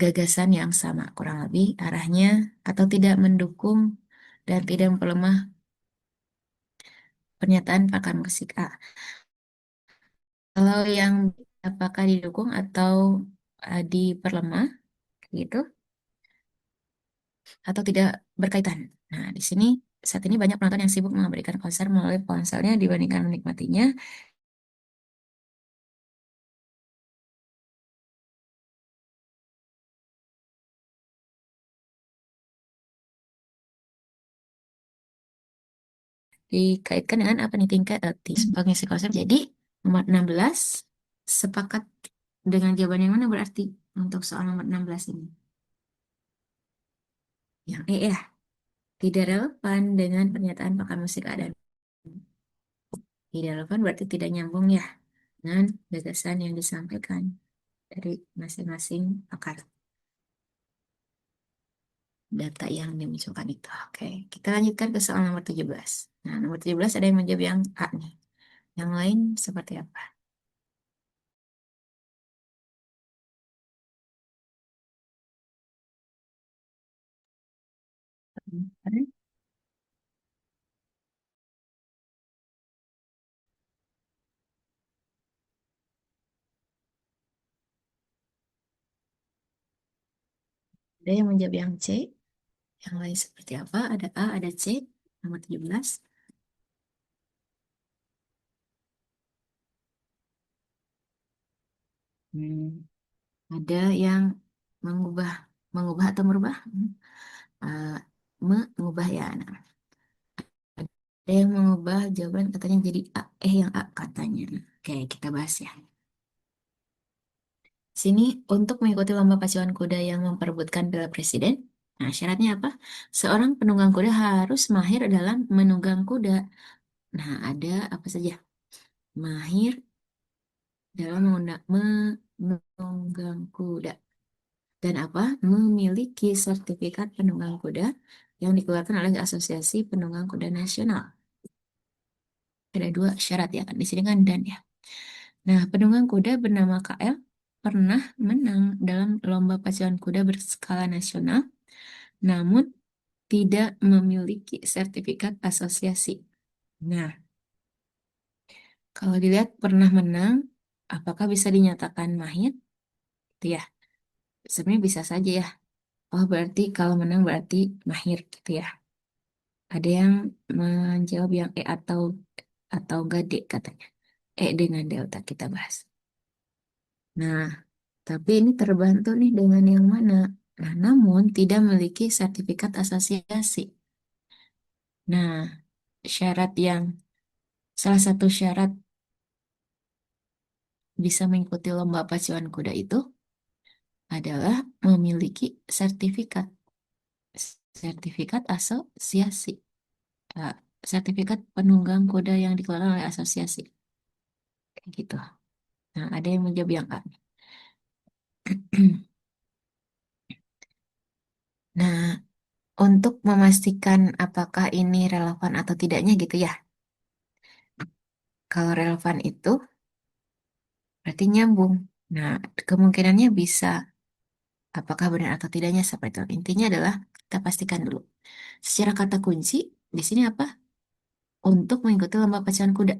gagasan yang sama, kurang lebih arahnya atau tidak mendukung dan tidak memperlemah pernyataan pakar musik A. Kalau yang apakah didukung atau diperlemah gitu atau tidak berkaitan. Nah, di sini saat ini banyak penonton yang sibuk mengabadikan konser melalui ponselnya dibandingkan menikmatinya. Dikaitkan dengan apa nih tingkat pengisi konser. Jadi nomor 16 sepakat dengan jawaban yang mana berarti untuk soal nomor 16 ini? Yang E ya, tidak relevan dengan pernyataan pakar musik A dan tidak relevan berarti tidak nyambung ya dengan gagasan yang disampaikan dari masing-masing pakar data yang dimunculkan itu. Oke, kita lanjutkan ke soal nomor 17. Nah, nomor 17 ada yang menjawab yang A nih. Yang lain seperti apa? Ada yang menjawab yang C. Yang lain seperti apa? Ada A, ada C. Nomor 17. Hmm, ada yang mengubah, mengubah atau merubah? Eh, mengubah ya. Nah, ada yang mengubah jawaban katanya jadi A, yang A katanya. Oke, kita bahas ya. Sini untuk mengikuti lomba pacuan kuda yang memperebutkan piala presiden. Nah, syaratnya apa? Seorang penunggang kuda harus mahir dalam menunggang kuda. Nah, ada apa saja? Mahir dalam menunggang kuda. Dan apa? Memiliki sertifikat penunggang kuda yang dikeluarkan oleh Asosiasi Penunggang Kuda Nasional. Ada dua syarat ya, di sini kan dan ya. Nah, penunggang kuda bernama KL pernah menang dalam lomba pacuan kuda berskala nasional, namun tidak memiliki sertifikat asosiasi. Nah, kalau dilihat pernah menang, apakah bisa dinyatakan mahir? Itu ya, sebenarnya bisa saja ya. Oh, berarti kalau menang berarti mahir gitu ya. Ada yang menjawab yang E atau enggak D katanya. dengan delta kita bahas. Nah, tapi ini terbantu nih dengan yang mana? Nah, namun tidak memiliki sertifikat asosiasi. Nah, syarat yang salah satu syarat bisa mengikuti lomba pacuan kuda itu adalah memiliki sertifikat, sertifikat asosiasi, eh, sertifikat penunggang kuda yang dikelola oleh asosiasi, kayak gitu. Nah, ada yang menjawab yang A. Nah, untuk memastikan apakah ini relevan atau tidaknya gitu ya. Kalau relevan itu berarti nyambung. Nah, kemungkinannya bisa apakah benar atau tidaknya seperti itu. Intinya adalah kita pastikan dulu. Secara kata kunci di sini apa? Untuk mengikuti lomba pacuan kuda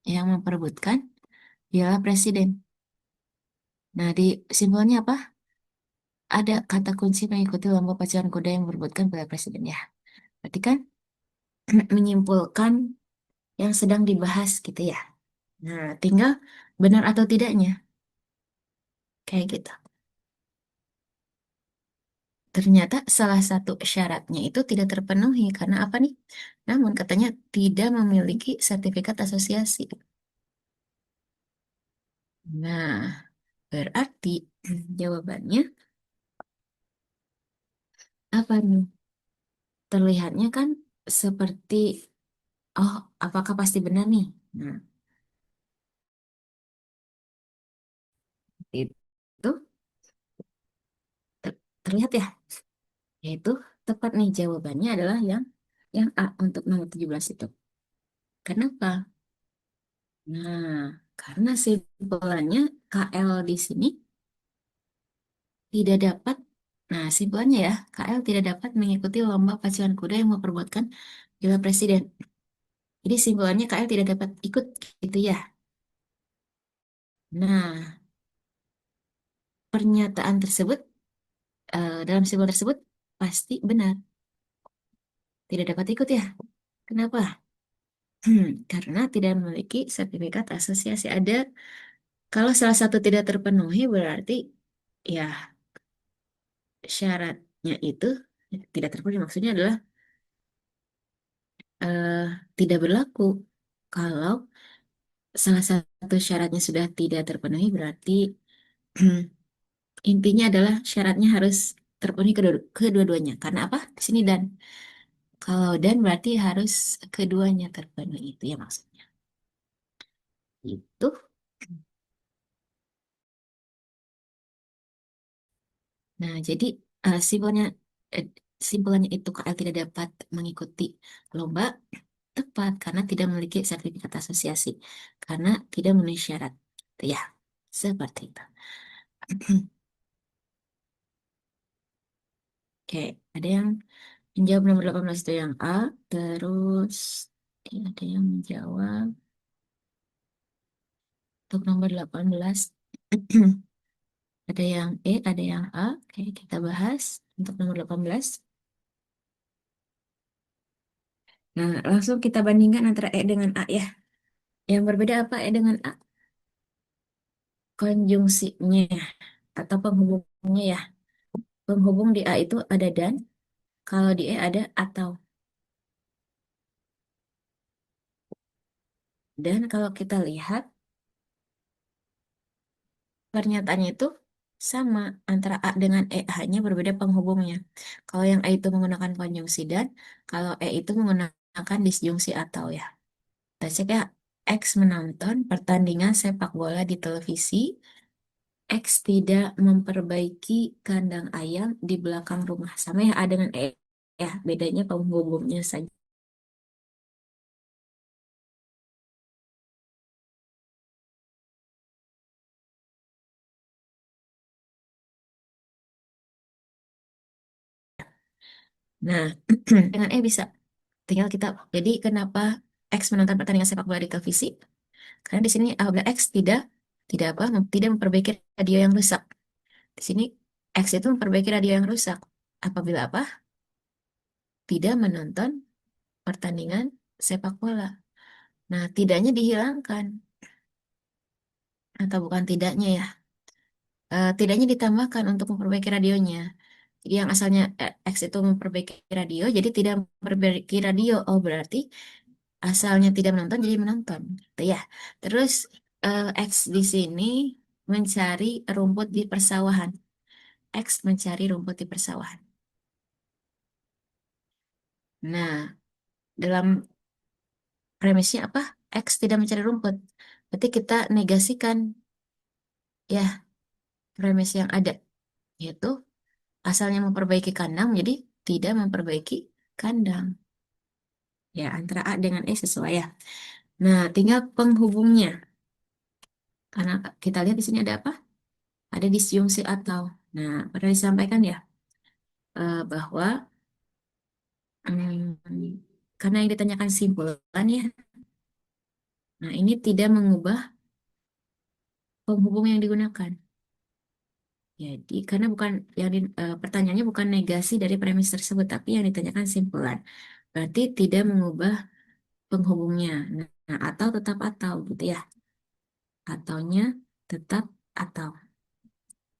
yang memperebutkan piala presiden. Nah, di simbolnya apa? Ada kata kunci mengikuti lomba pacuan kuda yang memperebutkan piala presiden ya. Berarti kan menyimpulkan yang sedang dibahas gitu ya. Nah, tinggal benar atau tidaknya. Kayak gitu. Ternyata salah satu syaratnya itu tidak terpenuhi karena apa nih? Namun katanya tidak memiliki sertifikat asosiasi. Nah, berarti jawabannya apa nih? Terlihatnya kan seperti, oh, apakah pasti benar nih? Nah, itu terlihat ya, yaitu tepat nih jawabannya adalah yang A untuk nomor 17 itu. Kenapa? Nah, karena simpulannya KL di sini tidak dapat, nah simpulannya ya, KL tidak dapat mengikuti lomba pacuan kuda yang memperbuatkan piala presiden. Jadi simpulannya KL tidak dapat ikut gitu ya. Nah, pernyataan tersebut, dalam simbol tersebut pasti benar, tidak dapat ikut ya. Kenapa? Karena tidak memiliki sertifikat asosiasi. Ada, kalau salah satu tidak terpenuhi berarti ya syaratnya itu tidak terpenuhi. Maksudnya adalah eh, tidak berlaku. Kalau salah satu syaratnya sudah tidak terpenuhi berarti intinya adalah syaratnya harus terpenuhi kedua-duanya. Karena apa? Di sini dan. Kalau dan berarti harus keduanya terpenuhi itu ya maksudnya. Itu. Nah, jadi simpelnya eh, simpulannya itu KL tidak dapat mengikuti lomba tepat karena tidak memiliki sertifikat asosiasi karena tidak memenuhi syarat. Itu ya, seperti itu. Oke, ada yang menjawab nomor 18 itu yang A, terus ada yang menjawab untuk nomor 18. Ada yang E, ada yang A. Oke, kita bahas untuk nomor 18. Nah, langsung kita bandingkan antara E dengan A ya. Yang berbeda apa E dengan A? Konjungsinya atau penghubungnya ya. Penghubung di A itu ada dan, kalau di E ada atau. Dan kalau kita lihat pernyataannya itu sama antara A dengan E, hanya berbeda penghubungnya. Kalau yang A itu menggunakan konjungsi dan, kalau E itu menggunakan disjungsi atau ya. Kita cek ya, X menonton pertandingan sepak bola di televisi, X tidak memperbaiki kandang ayam di belakang rumah. Sama ya A dengan E. Ya, bedanya penghubungnya saja. Nah, dengan E bisa. Tinggal kita, jadi kenapa X menonton pertandingan sepak bola di televisi? Karena di sini apabila X tidak apa, tidak memperbaiki radio yang rusak. Di sini X itu memperbaiki radio yang rusak. Apabila apa? Tidak menonton pertandingan sepak bola. Nah, tidaknya dihilangkan atau bukan tidaknya ya. Tidaknya ditambahkan untuk memperbaiki radionya. Jadi yang asalnya X itu memperbaiki radio, jadi tidak memperbaiki radio. Oh, berarti asalnya tidak menonton jadi menonton, gitu ya. Terus X di sini mencari rumput di persawahan. X mencari rumput di persawahan. Nah, dalam premisnya apa? X tidak mencari rumput. Berarti kita negasikan ya premis yang ada, yaitu asalnya memperbaiki kandang, jadi tidak memperbaiki kandang. Ya, antara A dengan E sesuai ya. Nah, tinggal penghubungnya. Karena kita lihat di sini ada apa? Ada disjungsi atau. Nah, pernah disampaikan ya bahwa karena yang ditanyakan simpulan ya. Nah, ini tidak mengubah penghubung yang digunakan. Jadi, karena bukan pertanyaannya bukan negasi dari premis tersebut, tapi yang ditanyakan simpulan. Berarti tidak mengubah penghubungnya. Nah, atau tetap atau gitu ya. Ataunya tetap atau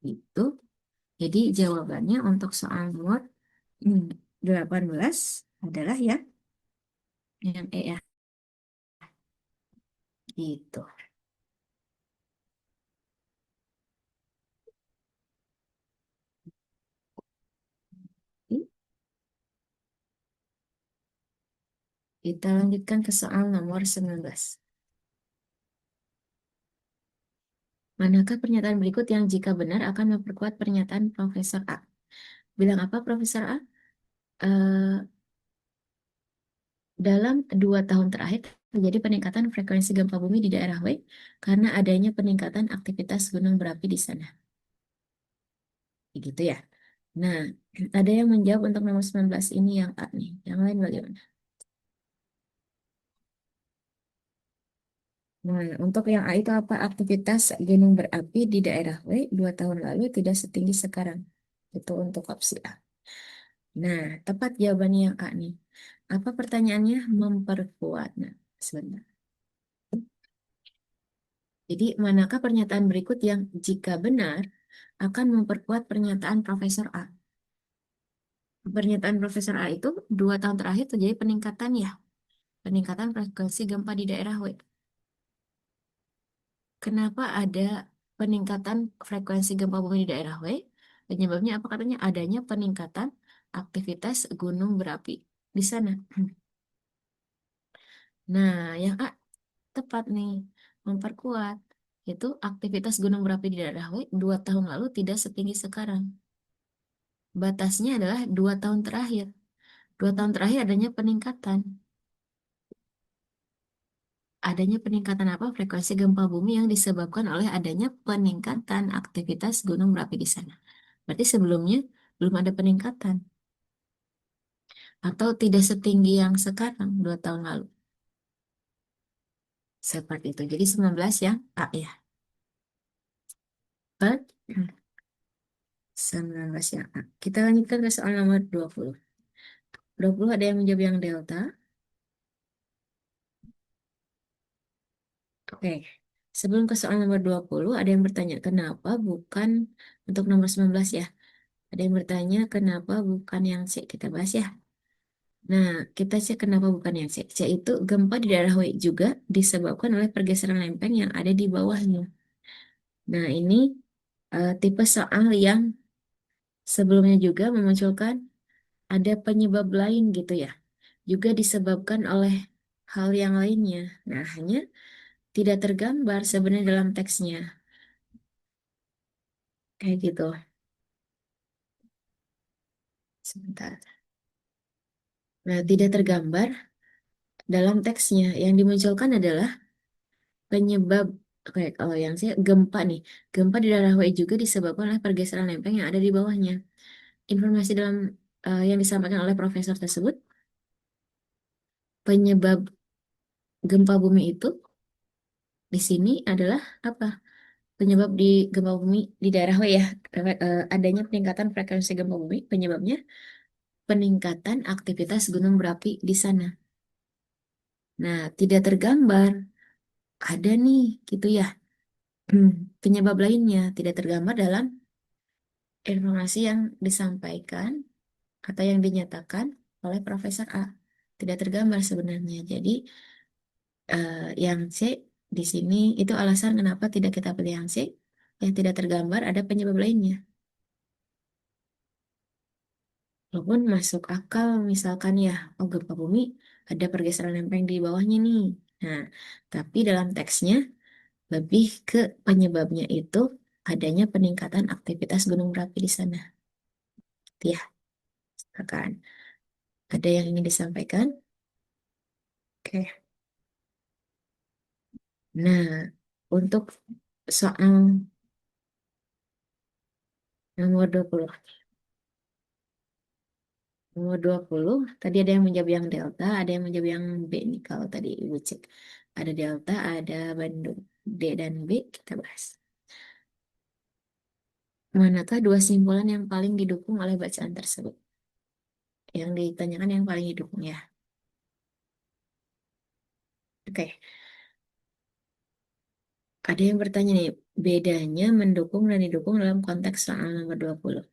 gitu. Jadi jawabannya untuk soal nomor 18 adalah ya yang E ya. Gitu. Kita lanjutkan ke soal nomor 19. Manakah pernyataan berikut yang jika benar akan memperkuat pernyataan Profesor A? Bilang apa Profesor A? Eh, dalam 2 tahun terakhir terjadi peningkatan frekuensi gempa bumi di daerah W karena adanya peningkatan aktivitas gunung berapi di sana. Gitu ya. Nah, ada yang menjawab untuk nomor 19 ini yang A nih. Yang lain bagaimana? Nah, untuk yang A itu apa? Aktivitas gunung berapi di daerah W 2 tahun lalu tidak setinggi sekarang. Itu untuk opsi A. Nah, tepat jawabannya yang A nih. Apa pertanyaannya? Memperkuat. Nah, sebentar. Jadi, manakah pernyataan berikut yang jika benar akan memperkuat pernyataan Profesor A? Pernyataan Profesor A itu 2 tahun terakhir terjadi peningkatan ya. Peningkatan frekuensi gempa di daerah W. Kenapa ada peningkatan frekuensi gempa bumi di daerah W? Penyebabnya apa katanya? Adanya peningkatan aktivitas gunung berapi di sana. Nah, yang A tepat nih, memperkuat. Itu aktivitas gunung berapi di daerah W 2 tahun lalu tidak setinggi sekarang. Batasnya adalah 2 tahun terakhir. 2 tahun terakhir adanya peningkatan. Adanya peningkatan apa? Frekuensi gempa bumi yang disebabkan oleh adanya peningkatan aktivitas gunung berapi di sana. Berarti sebelumnya belum ada peningkatan. Atau tidak setinggi yang sekarang 2 tahun lalu. Seperti itu. Jadi 19 yang A ya. But, 19 yang A. Kita lanjutkan ke soal nomor 20. 20 ada yang menjawab yang delta. Oke. Sebelum ke soal nomor 20, ada yang bertanya kenapa bukan untuk nomor 19 ya. Ada yang bertanya kenapa bukan yang C. Kita bahas ya. Nah, kita cek kenapa bukan yang C. C itu gempa di daerah W juga disebabkan oleh pergeseran lempeng yang ada di bawahnya. Nah, ini tipe soal yang sebelumnya juga memunculkan ada penyebab lain gitu ya. Juga disebabkan oleh hal yang lainnya. Nah, hanya tidak tergambar sebenarnya dalam teksnya. Kayak gitu. Sebentar. Nah, tidak tergambar dalam teksnya. Yang dimunculkan adalah penyebab, oke, kalau yang saya gempa nih. Gempa di daerah W juga disebabkan oleh pergeseran lempeng yang ada di bawahnya. Informasi dalam yang disampaikan oleh profesor tersebut, penyebab gempa bumi itu di sini adalah apa? Penyebab di gempa bumi di daerah W ya, adanya peningkatan frekuensi gempa bumi, penyebabnya peningkatan aktivitas gunung berapi di sana. Nah, tidak tergambar ada nih gitu ya. Hmm, penyebab lainnya tidak tergambar dalam informasi yang disampaikan atau yang dinyatakan oleh Profesor A. Tidak tergambar sebenarnya. Jadi yang C di sini itu alasan kenapa tidak kita pilih yang C. Yang tidak tergambar ada penyebab lainnya. Walaupun masuk akal misalkan ya, oh gempa bumi ada pergeseran lempeng di bawahnya nih. Nah, tapi dalam teksnya lebih ke penyebabnya itu adanya peningkatan aktivitas gunung berapi di sana. Ya, akan ada yang ingin disampaikan? Oke. Nah, untuk soal nomor 20. Nomor 20 tadi ada yang menjawab yang delta, ada yang menjawab yang B nih. Kalau tadi Ibu cek. Ada delta, ada Bandung. D dan B kita bahas. Manakah dua simpulan yang paling didukung oleh bacaan tersebut? Yang ditanyakan yang paling didukung ya. Oke, ada yang bertanya nih, bedanya mendukung dan didukung dalam konteks soal nomor 20.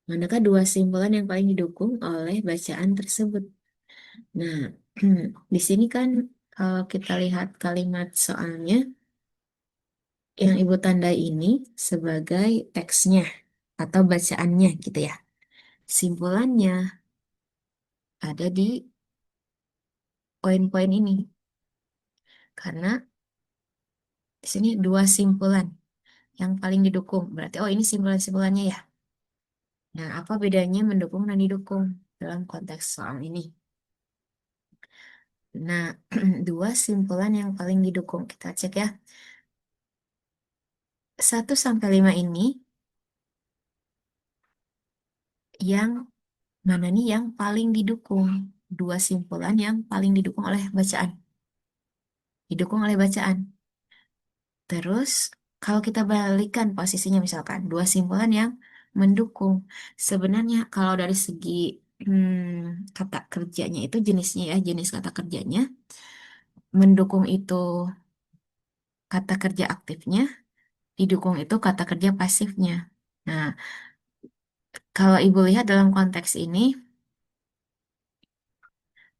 Manakah dua simpulan yang paling didukung oleh bacaan tersebut? Nah, di sini kan kalau kita lihat kalimat soalnya, yang Ibu tandai ini sebagai teksnya atau bacaannya gitu ya. Simpulannya ada di poin-poin ini. Karena di sini dua simpulan yang paling didukung. Berarti, oh ini simpulan-simpulannya ya. Nah, apa bedanya mendukung dan didukung dalam konteks soal ini? Nah, dua simpulan yang paling didukung. Kita cek ya. 1 sampai 5 ini yang mana nih yang paling didukung? Dua simpulan yang paling didukung oleh bacaan. Didukung oleh bacaan. Terus, kalau kita balikan posisinya misalkan, dua simpulan yang mendukung. Sebenarnya kalau dari segi kata kerjanya itu jenisnya ya, jenis kata kerjanya, mendukung itu kata kerja aktifnya, didukung itu kata kerja pasifnya. Nah, kalau Ibu lihat dalam konteks ini,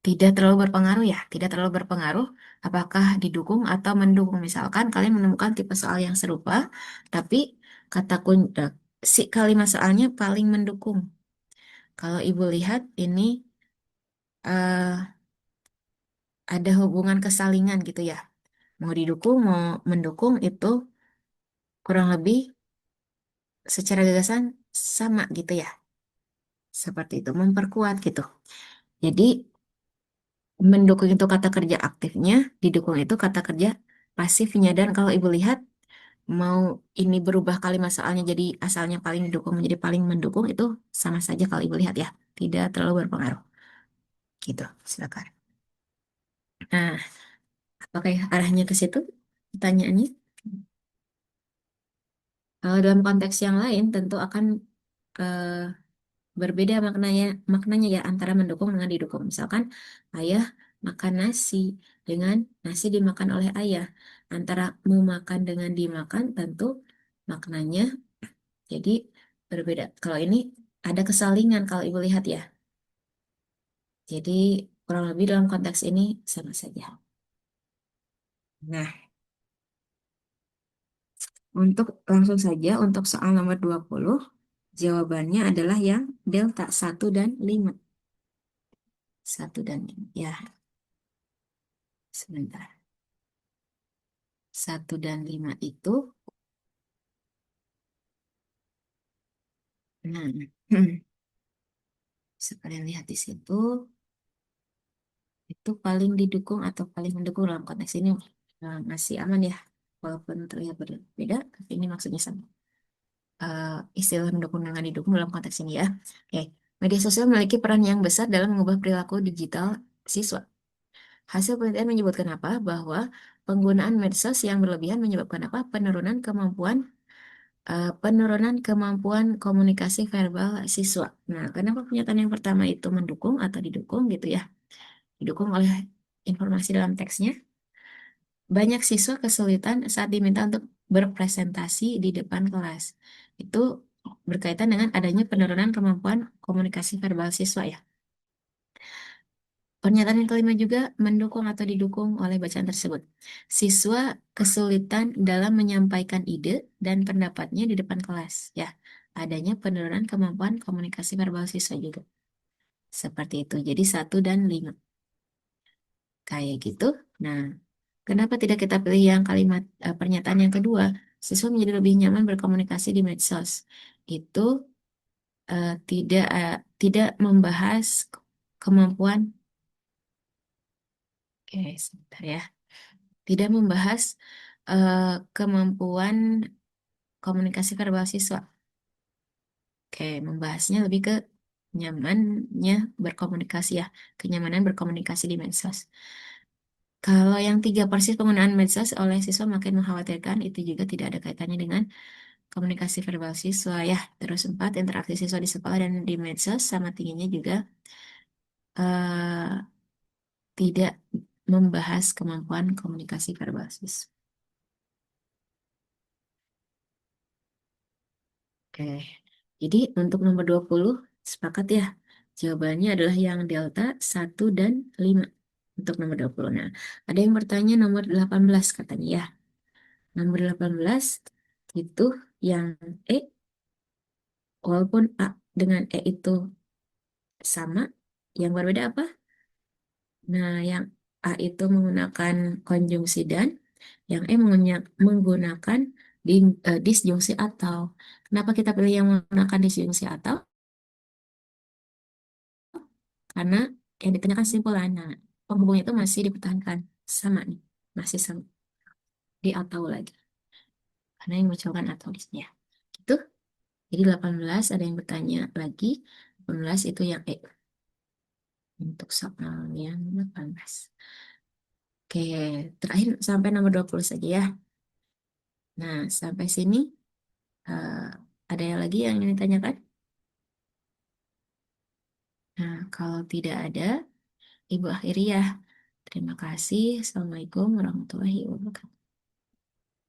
tidak terlalu berpengaruh ya, tidak terlalu berpengaruh apakah didukung atau mendukung. Misalkan kalian menemukan tipe soal yang serupa, tapi kata kunci si kalimat soalnya paling mendukung. Kalau Ibu lihat ini ada hubungan kesalingan gitu ya. Mau didukung, mau mendukung itu kurang lebih secara gagasan sama gitu ya. Seperti itu, memperkuat gitu. Jadi mendukung itu kata kerja aktifnya, didukung itu kata kerja pasifnya. Dan kalau Ibu lihat, mau ini berubah kalimat soalnya jadi asalnya paling didukung menjadi paling mendukung, itu sama saja kalau Ibu lihat ya. Tidak terlalu berpengaruh. Gitu, silakan. Nah, apakah arahnya ke situ pertanyaannya? Kalau dalam konteks yang lain tentu akan eh, berbeda maknanya ya antara mendukung dengan didukung. Misalkan ayah makan nasi dengan nasi dimakan oleh ayah. Antara memakan dengan dimakan tentu maknanya jadi berbeda. Kalau ini ada kesalingan kalau Ibu lihat ya. Jadi kurang lebih dalam konteks ini sama saja. Nah, untuk langsung saja untuk soal nomor 20 jawabannya adalah yang delta 1 dan 5. 1 dan 5. Ya, sebentar. 1 dan 5 itu, nah, sekalian lihat di situ, itu paling didukung atau paling mendukung dalam konteks ini masih aman ya, walaupun terlihat berbeda, tapi ini maksudnya sama. Eh, istilah mendukung dengan didukung dalam konteks ini ya. Oke, media sosial memiliki peran yang besar dalam mengubah perilaku digital siswa. Hasil penelitian menyebutkan apa? Bahwa penggunaan medsos yang berlebihan menyebabkan apa? Penurunan kemampuan komunikasi verbal siswa. Nah, kenapa pernyataan yang pertama itu mendukung atau didukung gitu ya? didukung oleh informasi dalam teksnya. Banyak siswa kesulitan saat diminta untuk berpresentasi di depan kelas. Itu berkaitan dengan adanya penurunan kemampuan komunikasi verbal siswa ya. Pernyataan yang kelima juga mendukung atau didukung oleh bacaan tersebut. Siswa kesulitan dalam menyampaikan ide dan pendapatnya di depan kelas. Ya, adanya penurunan kemampuan komunikasi verbal siswa juga. Seperti itu. Jadi 1 dan 5. Kayak gitu. Nah, kenapa tidak kita pilih yang kalimat pernyataan yang kedua? Siswa menjadi lebih nyaman berkomunikasi di medsos. Itu tidak membahas kemampuan. Oke, sebentar ya. Tidak membahas eh, kemampuan komunikasi verbal siswa. Oke, membahasnya lebih ke nyamannya berkomunikasi ya, kenyamanan berkomunikasi di medsos. Kalau yang 3 persis penggunaan medsos oleh siswa makin mengkhawatirkan, itu juga tidak ada kaitannya dengan komunikasi verbal siswa ya. Terus 4, interaksi siswa di sekolah dan di medsos sama tingginya juga eh, tidak membahas kemampuan komunikasi verbal siswa. Oke, jadi untuk nomor 20 sepakat ya. Jawabannya adalah yang delta 1 dan 5 untuk nomor 20. Nah, ada yang bertanya nomor 18 katanya ya. Nomor 18 itu yang E, walaupun A dengan E itu sama, yang berbeda apa? Nah, yang A itu menggunakan konjungsi dan, yang E menggunakan disjungsi atau. Kenapa kita pilih yang menggunakan disjungsi atau? Karena yang ditanyakan kesimpulan. Nah, penghubung itu masih dipertahankan. Sama nih. Masih sama. Di atau lagi. Karena yang mencoba atau di sini ya. Gitu. Jadi 18 ada yang bertanya lagi. 18 itu yang E. Untuk soal yang 18. Oke. Terakhir sampai nomor 20 saja ya. Nah, sampai sini eh, ada yang lagi yang ingin ditanyakan? Nah, kalau tidak ada, Ibu akhiri ya. Terima kasih. Assalamualaikum warahmatullahi wabarakatuh.